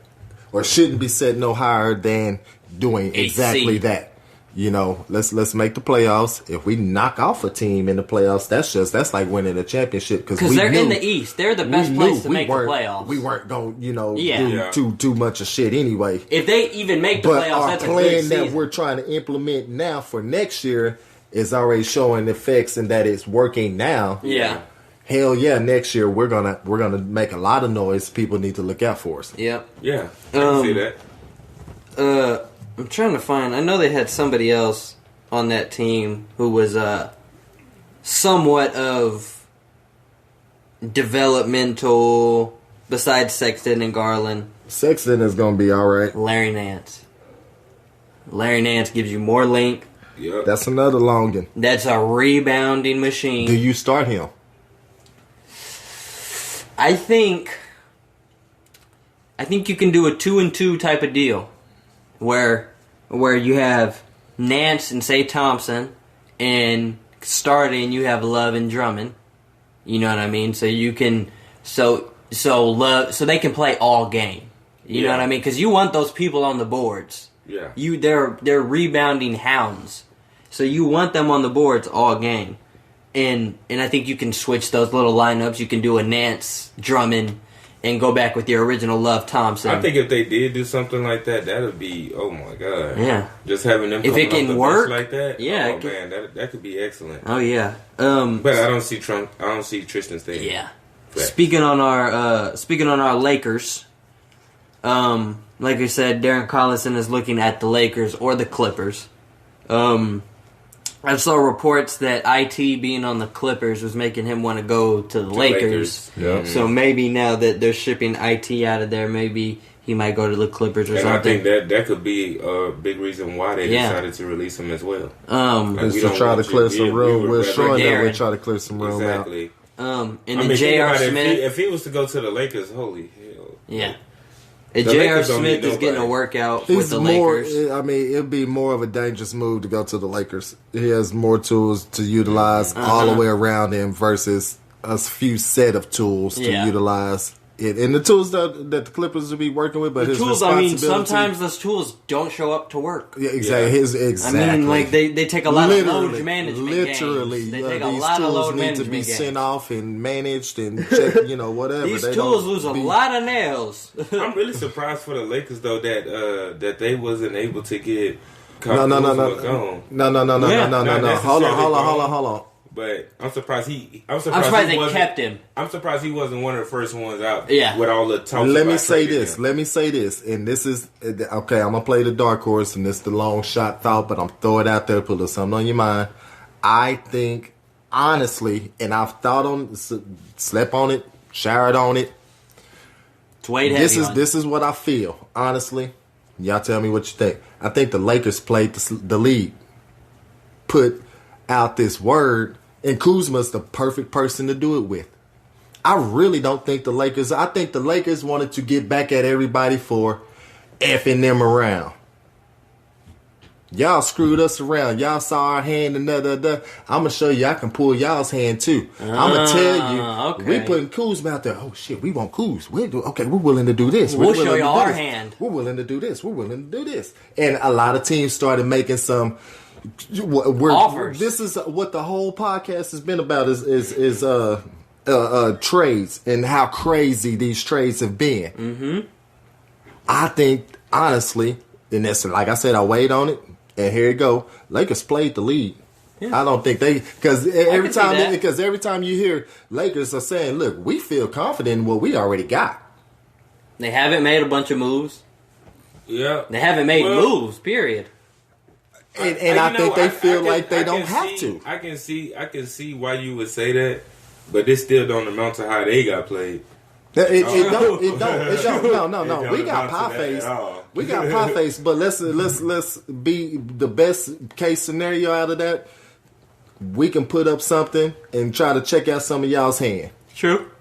or shouldn't be set no higher than doing exactly that. Let's make the playoffs. If we knock off a team in the playoffs, that's like winning a championship. Because they're in the East. They're the best place to make the playoffs. We weren't going to, do too much of shit anyway. If they even make the playoffs, that's a good season. But our plan that we're trying to implement now for next year is already showing effects and that it's working now. Yeah. Hell yeah! Next year we're gonna make a lot of noise. People need to look out for us. Yep. Yeah. I can see that. I'm trying to find. I know they had somebody else on that team who was somewhat of developmental. Besides Sexton and Garland, Sexton is gonna be all right. Larry Nance. Larry Nance gives you more length. Yep. That's another longin. That's a rebounding machine. Do you start him? I think you can do a 2-and-2 type of deal, where you have Nance and say Thompson, and starting you have Love and Drummond. You know what I mean? So you can so they can play all game. You know what I mean? Because you want those people on the boards. Yeah. They're rebounding hounds. So you want them on the boards all game. And I think you can switch those little lineups. You can do a Nance, Drummond, and go back with your original Love Thompson. I think if they did do something like that, that would be, oh my God. Yeah. Just having them if it can work like that, yeah, oh man, that could be excellent. Oh yeah. But I don't see Tristan staying. Yeah. Speaking on our Lakers, like I said, Darren Collison is looking at the Lakers or the Clippers. I saw reports that IT being on the Clippers was making him want to go to the Lakers. Yeah. So maybe now that they're shipping IT out of there, maybe he might go to the Clippers or something. I think that could be a big reason why they decided to release him as well. Is to try to clear some room. We're showing that we're trying to clear some room exactly. out. And J.R. Smith. If he was to go to the Lakers, holy hell. Yeah. And J.R. Smith is getting a workout with the Lakers. I mean, it'd be more of a dangerous move to go to the Lakers. He has more tools to utilize all the way around him versus a few set of tools to utilize. And the tools that the Clippers will be working with, but the his tools, responsibility. Sometimes those tools don't show up to work. Yeah, exactly. Yeah. Exactly. I mean, like they take a lot of load management games. They take a these lot of tools load need management to be games. sent off and managed and checked, whatever. These tools lose a lot of nails. I'm really surprised for the Lakers though that they wasn't able to get. No. Hold on. But I'm surprised I'm surprised they kept him. I'm surprised he wasn't one of the first ones out. Yeah. With all the talk. Let me say this, and this is okay. I'm gonna play the dark horse, and this is the long shot thought, but I'm throw it out there, put a little something on your mind. I think honestly, and I've thought on, slept on it, showered on it. It's weighed heavy. This is what I feel. Honestly, y'all tell me what you think. I think the Lakers played the league, put out this word. And Kuzma's the perfect person to do it with. I really don't think the Lakers... I think the Lakers wanted to get back at everybody for effing them around. Y'all screwed us around. Y'all saw our hand and I'm going to show you I can pull y'all's hand too. I'm going to tell you, we putting Kuzma out there. Oh shit, we want Kuz. We're willing to do this. We'll show you our hand. We're willing to do this. We're willing to do this. And a lot of teams started making some... offers. This is what the whole podcast has been about is trades and how crazy these trades have been. Mm-hmm. I think honestly, and that's like I said, I weighed on it, and here you go. Lakers played the league. Yeah. I don't think they because every time you hear Lakers are saying, "Look, we feel confident in what we already got." They haven't made a bunch of moves. Yeah, they haven't made moves. Period. And I think they feel like they don't have to. I can see why you would say that, but this still don't amount to how they got played. It don't. No. We got pie face. We got pie face. But let's be the best case scenario out of that. We can put up something and try to check out some of y'all's hand. True.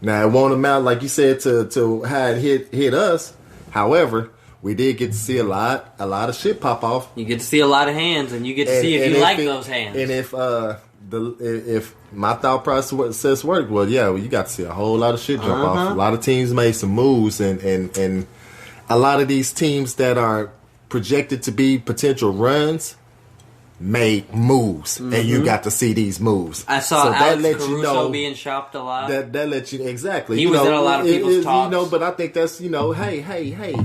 Now it won't amount like you said to how it hit us. However, we did get to see a lot of shit pop off. You get to see a lot of hands, and you get to see if you like those hands. And if my thought process worked, you got to see a whole lot of shit jump off. A lot of teams made some moves, and a lot of these teams that are projected to be potential runs made moves, and you got to see these moves. I saw Alex Caruso being shopped a lot. That let you exactly. He was in a lot of people's talks. But I think that's hey.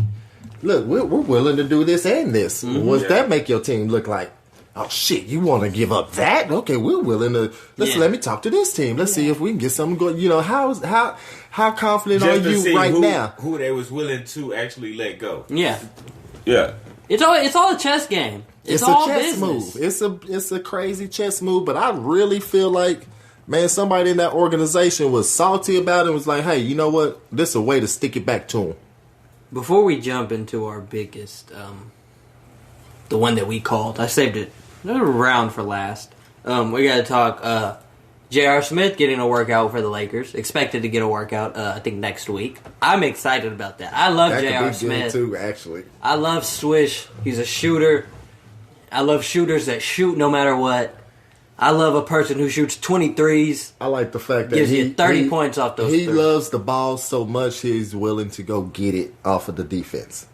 Look, we're willing to do this and this. Mm-hmm. What's that make your team look like? Oh shit, you want to give up that? Okay, we're willing to. Let me talk to this team. Let's see if we can get something going. How confident are you right now? Who they was willing to actually let go? Yeah. It's all a chess game. It's all a chess business. move. It's a crazy chess move. But I really feel like, man, somebody in that organization was salty about it and was like, hey, you know what? This is a way to stick it back to them. Before we jump into our biggest, the one that we called, I saved it around for last. We got to talk J.R. Smith getting a workout for the Lakers. Expected to get a workout, I think, next week. I'm excited about that. I love J.R. Smith. Too, actually. I love Swish. He's a shooter. I love shooters that shoot no matter what. I love a person who shoots 23s. I like the fact that gives you 30 points off those. He loves the ball so much he's willing to go get it off of the defense.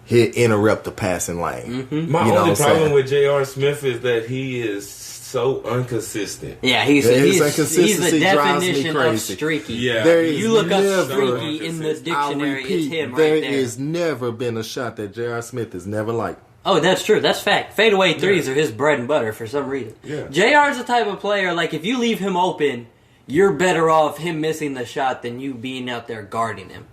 He'll interrupt the passing lane. Mm-hmm. My only problem with J.R. Smith is that he is so inconsistent. Yeah, he's inconsistency the definition drives me of crazy. streaky. Yeah. You look up streaky in the dictionary, it's him right there. There has never been a shot that J.R. Smith has never liked. Oh, that's true. That's fact. Fadeaway threes are his bread and butter for some reason. Yeah. JR's the type of player, like, if you leave him open, you're better off him missing the shot than you being out there guarding him.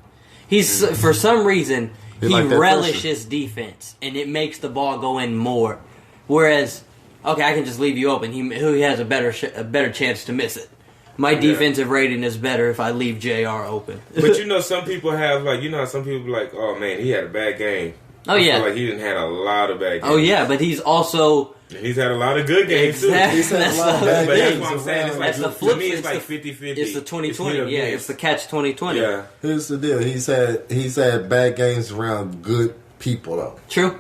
He's, for some reason, he like relishes defense, and it makes the ball go in more. Whereas, okay, I can just leave you open. He has a better chance to miss it. My defensive rating is better if I leave JR open. But some people have, like, how some people be like, oh, man, he had a bad game. Oh, I feel like he didn't have a lot of bad games. Oh, yeah, but he's also... He's had a lot of good games, exactly. too. He's had a lot of bad But games. that's what I'm saying. It's like, That's the flip. to me, it's like 50-50. It's the 2020. Yeah, it's the catch 2020. Yeah. Here's the deal. He's had bad games around good people, though. True.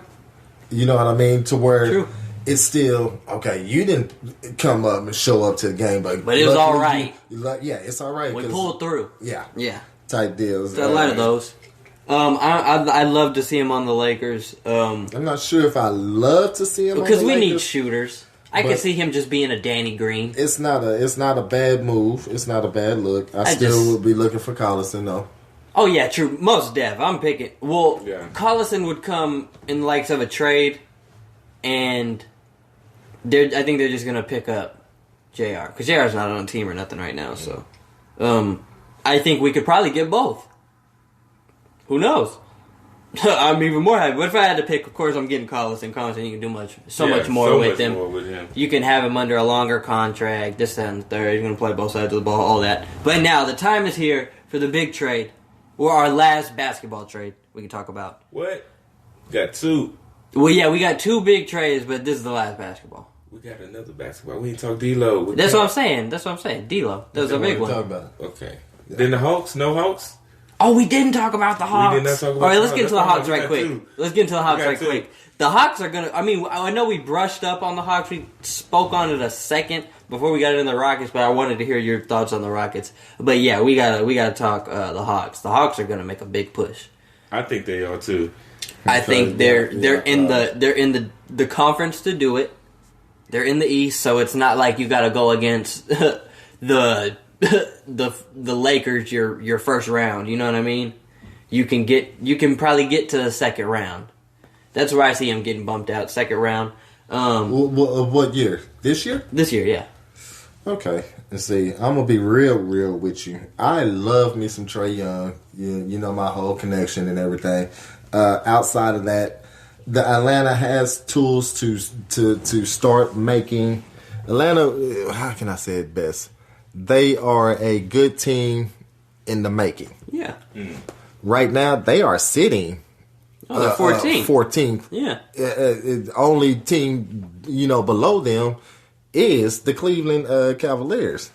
You know what I mean? To where True. it's still, okay, you didn't come up and show up to the game, but it was all right. It's all right. We pulled through. Yeah. Yeah. Type deals. There's a lot of those. I'd love to see him on the Lakers. I'm not sure if I love to see him because on the we Lakers, need shooters. I could see him just being a Danny Green. It's not a bad move. It's not a bad look. I still would be looking for Collison though. Oh yeah, true. Most def. I'm picking. Well, Yeah. Collison would come in the likes of a trade, and I think they're just gonna pick up JR because JR's not on the team or nothing right now. So, I think we could probably get both. Who knows? I'm even more happy. But if I had to pick, of course, I'm getting Collison. Collison, you can do much more with him. You can have him under a longer contract, this, that, and the third. He's going to play both sides of the ball, all that. But now, the time is here for the big trade, or our last basketball trade we can talk about. What? Got two. Well, yeah, we got two big trades, but this is the last basketball. We got another basketball. We ain't talk D-Lo. That's what I'm saying. D-Lo. That was a big one. Okay. Then the Hawks? No Hawks? Oh, we didn't talk about the Hawks. We did not talk about all right, the let's get into the Hawks right quick. two. Let's get into the Hawks right two. quick. The Hawks are going to... I mean, I know we brushed up on the Hawks. We spoke on it a second before we got into the Rockets, but I wanted to hear your thoughts on the Rockets. But yeah, we gotta talk the Hawks. The Hawks are going to make a big push. I think they are too. I think they're in the conference to do it. They're in the East, so it's not like you got to go against the Lakers your first round. You know what I mean? You can probably get to the second round. That's where I see him getting bumped out. Second round. What year? This year? This year, yeah. Okay. Let's see. I'm gonna be real with you. I love me some Trae Young. You know my whole connection and everything. Outside of that, the Atlanta has tools to start making. Atlanta, how can I say it best? They are a good team in the making. Yeah. Right now, they are sitting. Oh, they're 14th. 14th. Yeah. Only team, below them is the Cleveland Cavaliers.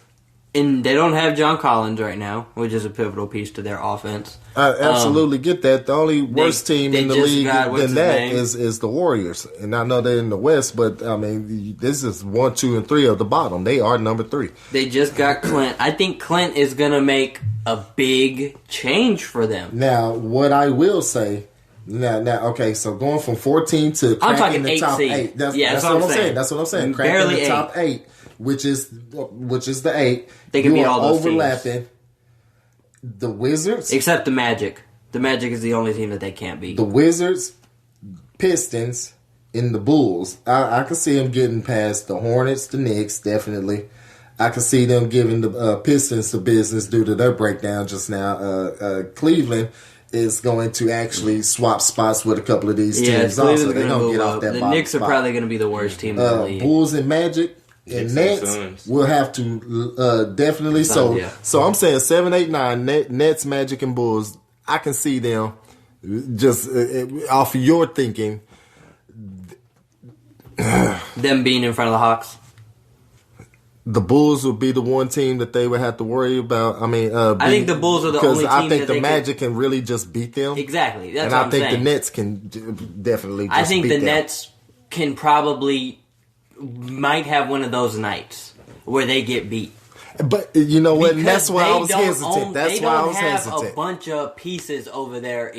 And they don't have John Collins right now, which is a pivotal piece to their offense. I absolutely get that. The only worst team in the league than that is the Warriors. And I know they're in the West, but, I mean, this is 1, 2, and 3 of the bottom. They are number 3. They just got Clint. I think Clint is going to make a big change for them. Now, what I will say... Now, okay, so going from 14 to cracking the top 8. That's what I'm saying. That's what I'm saying. Cracking Barely the top 8, which is the 8. They can beat all those overlapping teams. The Wizards. Except the Magic. The Magic is the only team that they can't beat. The Wizards, Pistons, and the Bulls. I can see them getting past the Hornets, the Knicks, definitely. I can see them giving the Pistons the business due to their breakdown just now. Cleveland is going to actually swap spots with a couple of these teams. Also, they're going to get off that bottom. The Knicks are probably going to be the worst team in the league. Bulls and Magic and Nets will have to definitely. So I'm saying 7, 8, 9 Nets, Magic, and Bulls. I can see them just off of your thinking. Them being in front of the Hawks. The Bulls would be the one team that they would have to worry about. I mean, I think the Bulls are the only team I think that the Magic can really just beat them. Exactly. That's and what I I'm think saying. the Nets can definitely just I think beat the them. Nets can probably might have one of those nights where they get beat. But you know what? Because That's why I was hesitant. They don't have a bunch of pieces over there.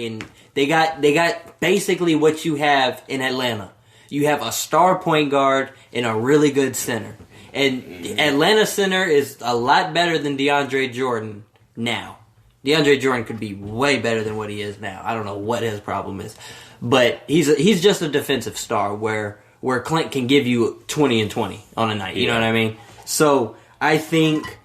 They got basically what you have in Atlanta. You have a star point guard and a really good center. And Atlanta center is a lot better than DeAndre Jordan now. DeAndre Jordan could be way better than what he is now. I don't know what his problem is. But he's just a defensive star where Clint can give you 20 and 20 on a night. You know what I mean? So I think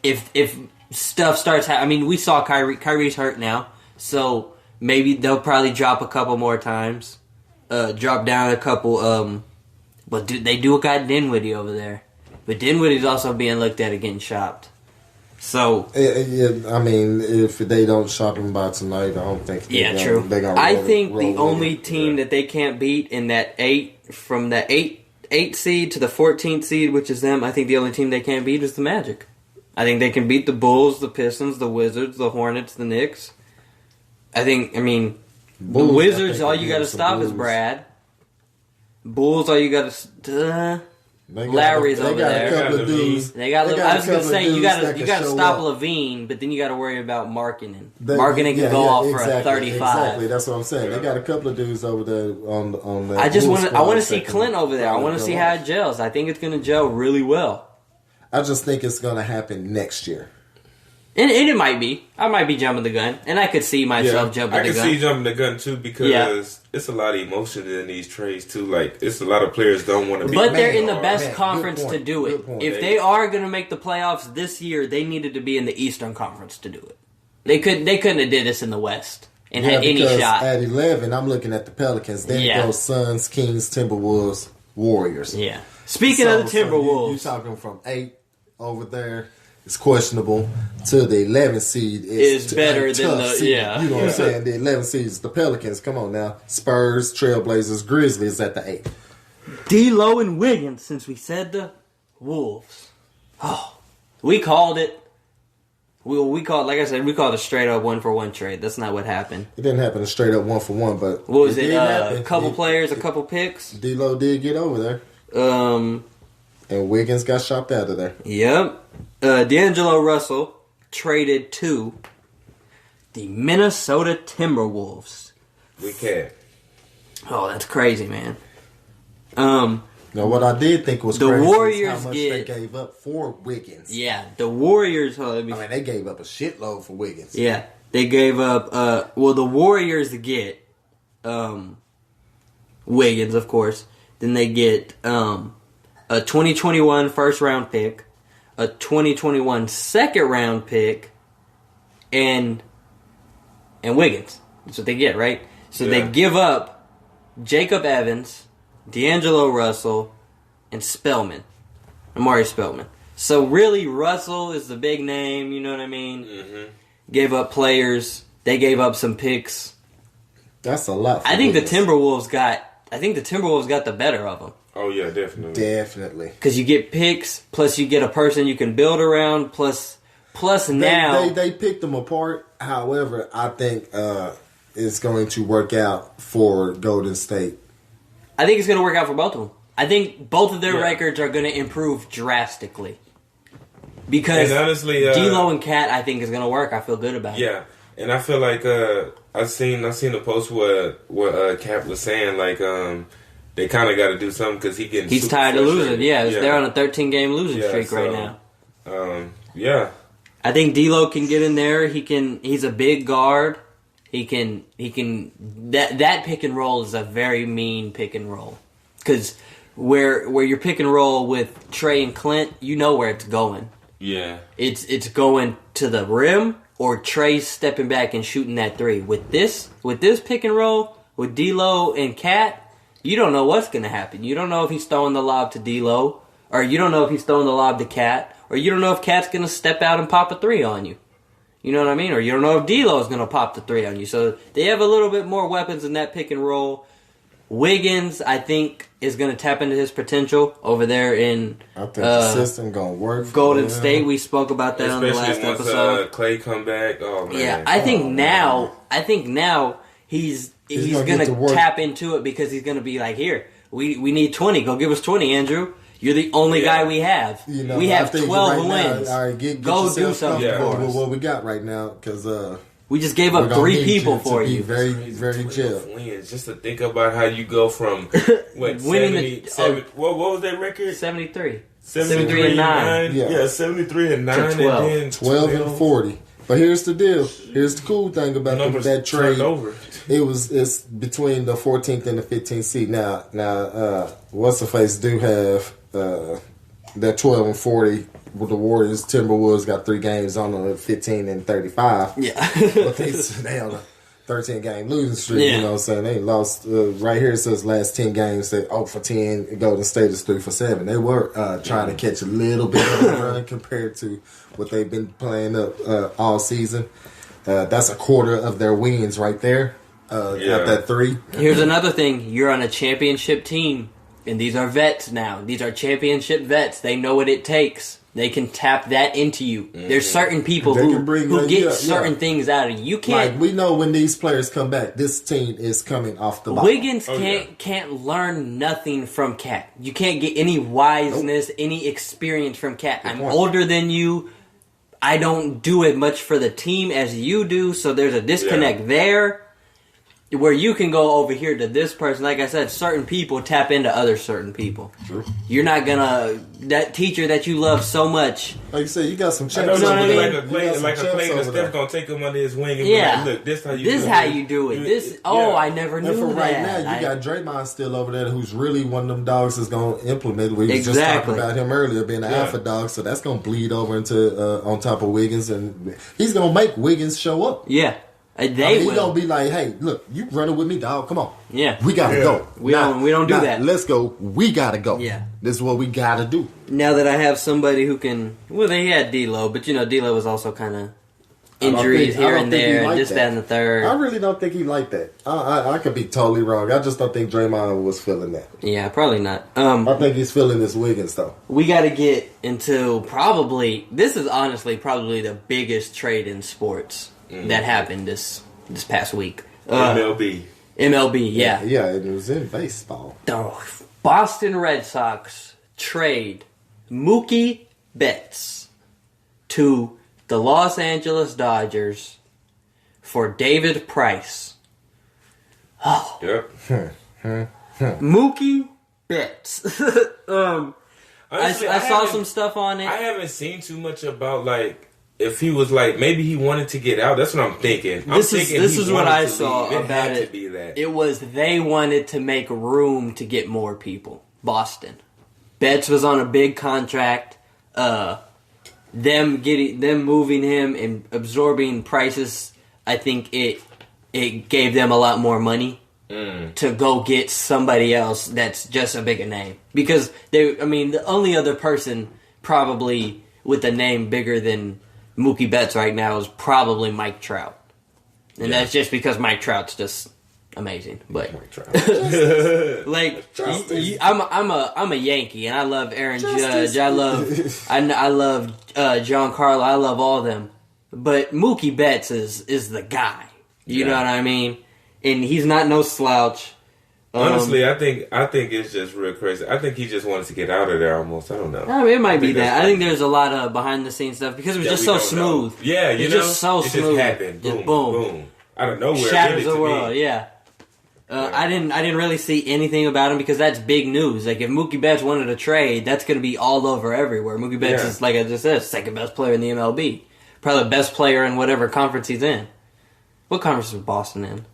if stuff starts happening, I mean, we saw Kyrie's hurt now, so maybe they'll probably drop a couple more times, drop down a couple. But they got Dinwiddie over there, but Dinwiddie's also being looked at getting shopped. So I mean, if they don't shop him by tonight, I don't think. True. I think the only team that they can't beat in that 8 seed to the 14th seed, which is them, I think the only team they can't beat is the Magic. I think they can beat the Bulls, the Pistons, the Wizards, the Hornets, the Knicks. The Wizards, all you got to stop is Brad. Bulls, all you got to... Larry's over there. I was going to say, you got to stop LaVine, but then you got to worry about Markkanen. Markkanen can go off for a 35. Exactly, that's what I'm saying. They got a couple of dudes over there on the... I want to see Clint over there. I want to see how it gels. I think it's going to gel really well. I just think it's going to happen next year. And it might be. I might be jumping the gun. And I could see myself jumping the gun. I can see jumping the gun, too, because it's a lot of emotion in these trades, too. Like, it's a lot of players don't want to be... But they're in the best conference to do it. If they are going to make the playoffs this year, they needed to be in the Eastern Conference to do it. They couldn't have did this in the West and had any shot. At 11, I'm looking at the Pelicans. Then it goes Suns, Kings, Timberwolves, Warriors. Yeah. Speaking of the Timberwolves... You're talking from 8 over there. It's questionable to the 11th seed is better than the seed. You know what I'm saying? The 11th seed is the Pelicans. Come on now. Spurs, Trailblazers, Grizzlies at the 8th. D'Lo and Wiggins, since we said the Wolves. Oh, we called it. We called, like I said, we called a straight up 1-for-1 trade. That's not what happened. It didn't happen a straight up 1-for-1, but what was it? A couple players, a couple picks. D'Lo did get over there. And Wiggins got shopped out of there. Yep. D'Angelo Russell traded to the Minnesota Timberwolves. We can. Oh, that's crazy, man. Now, what I did think was the crazy Warriors is how much they gave up for Wiggins. Yeah, the Warriors. They gave up a shitload for Wiggins. Yeah, they gave up. The Warriors get Wiggins, of course. Then they get a 2021 first round pick, a 2021 second round pick, and Wiggins. That's what they get, right? So they give up Jacob Evans, D'Angelo Russell, and Amari Spellman. So really, Russell is the big name, you know what I mean? Mm-hmm. Gave up players. They gave up some picks. That's a lot. I think the Timberwolves got the better of them. Oh, yeah, definitely. Definitely. Because you get picks, plus you get a person you can build around, plus now... They picked them apart. However, I think it's going to work out for Golden State. I think it's going to work out for both of them. I think both of their records are going to improve drastically. Because honestly, D'Lo and Cat, I think, is going to work. I feel good about it. Yeah, and I feel like I seen a post where Cat was saying, like... They kind of got to do something because he's tired of losing. Yeah, they're on a 13-game losing streak right now. I think D'Lo can get in there. He's a big guard. He can. That pick and roll is a very mean pick and roll because where you're pick and roll with Trey and Clint, you know where it's going. Yeah, it's going to the rim or Trey stepping back and shooting that three. With this pick and roll with D'Lo and Cat. You don't know what's going to happen. You don't know if he's throwing the lob to D'Lo, or you don't know if he's throwing the lob to Cat, or you don't know if Cat's going to step out and pop a three on you. You know what I mean? Or you don't know if D'Lo's going to pop the three on you. So they have a little bit more weapons in that pick and roll. Wiggins, I think, is going to tap into his potential over there in I think the system going to work for Golden State. We spoke about that on the last episode. Clay come back. Oh man. Yeah, I think now he's going to tap into it because he's going to be like, here, we need 20. Go give us 20, Andrew. You're the only guy we have. We have 12 wins. All right, get go do something for us. What we got right now, because we just gave up 3 people for you. Very, very chill. Wins. Just to think about how you go from winning 70, what was that record? 73. 73 and 9. Yeah, 73 and 9, and then 12 and 40. But here's the deal. Here's the cool thing about that trade. It's between the 14th and the 15th seed. Now, what's the face do have that 12 and 40 with the Warriors. Timberwolves got 3 games on them at 15 and 35. Yeah, but they on a 13-game losing streak. Yeah. You know what I'm saying? They lost right here. It says last 10 games. They 0 for 10. Golden State is 3 for 7. They were trying to catch a little bit of a run compared to what they've been playing up all season. That's a quarter of their wins right there. At that 3. Here's another thing. You're on a championship team, and these are vets now. These are championship vets. They know what it takes. They can tap that into you. Mm-hmm. There's certain people who get certain things out of you. You can't. Like, we know when these players come back, this team is coming off the bottom. Wiggins can't learn nothing from Cat. You can't get any wiseness, any experience from Cat. I'm older than you. I don't do as much for the team as you do, so there's a disconnect there. Where you can go over here to this person. Like I said, certain people tap into other certain people. True. You're not gonna... That teacher that you love so much... Like you said, you got some champs over there. Like a Clay and Steph gonna take him under his wing and be like, look, this how you do it. This how you do it. I never knew that. Right now, you got Draymond still over there who's really one of them dogs that's gonna implement. We was just talking about him earlier being an alpha dog, so that's gonna bleed over into on top of Wiggins, and he's gonna make Wiggins show up. Yeah. He's gonna be like, "Hey, look, you running with me, dog? Come on, yeah, we gotta go. We don't do that. Let's go. We gotta go. Yeah, this is what we gotta do." Now that I have somebody who can, well, they had D'Lo, but D'Lo was also kind of injuries here and there, and this, that, and the third. I really don't think he liked that. I could be totally wrong. I just don't think Draymond was feeling that. Yeah, probably not. I think he's feeling this Wiggins though. We got to get into this is honestly probably the biggest trade in sports that happened this past week. MLB, yeah. Yeah, it was in baseball. The Boston Red Sox trade Mookie Betts to the Los Angeles Dodgers for David Price. Oh. Yep. Mookie Betts. I saw some stuff on it. I haven't seen too much about, like, if he was like, maybe he wanted to get out. That's what I'm thinking. This is what I saw about it. It was they wanted to make room to get more people. Boston. Betts was on a big contract. Them moving him and absorbing Price's, I think it gave them a lot more money to go get somebody else that's just a bigger name. Because the only other person probably with a name bigger than Mookie Betts right now is probably Mike Trout. And that's just because Mike Trout's just amazing. But Mike Trout. Like I'm a Yankee and I love Aaron Judge. I love Giancarlo. I love all of them. But Mookie Betts is the guy. You know what I mean? And he's not no slouch. Honestly, I think it's just real crazy. I think he just wanted to get out of there almost. I don't know. I mean, it might be that. I think there's a lot of behind-the-scenes stuff because it was just so smooth. Know. Yeah, just so smooth. It just happened. Boom, boom. Out of nowhere. Shatters the world, yeah. I didn't really see anything about him because that's big news. Like, if Mookie Betts wanted a trade, that's going to be all over everywhere. Mookie Betts is, like I just said, second best player in the MLB. Probably the best player in whatever conference he's in. What conference is Boston in?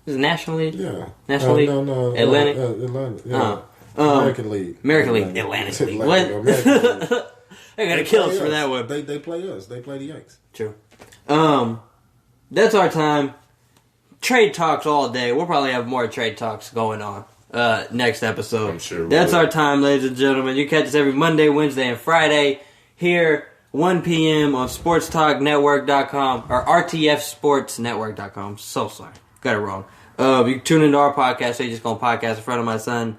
Is it National League? Yeah. National League? No. Atlantic? Atlantic, yeah. American League. American League. Atlantic League. What? They gotta kill us for that one. They play us. They play the Yanks. True. That's our time. Trade talks all day. We'll probably have more trade talks going on next episode. I'm sure that's our time, ladies and gentlemen. You catch us every Monday, Wednesday, and Friday here 1 p.m. on sportstalknetwork.com or rtfsportsnetwork.com. So sorry. Got it wrong. You can tune into our podcast, so you're just going to podcast in front of my son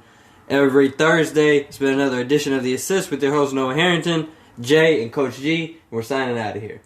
every Thursday. It's been another edition of The Assist with your host, Noah Harrington, Jay, and Coach G. We're signing out of here.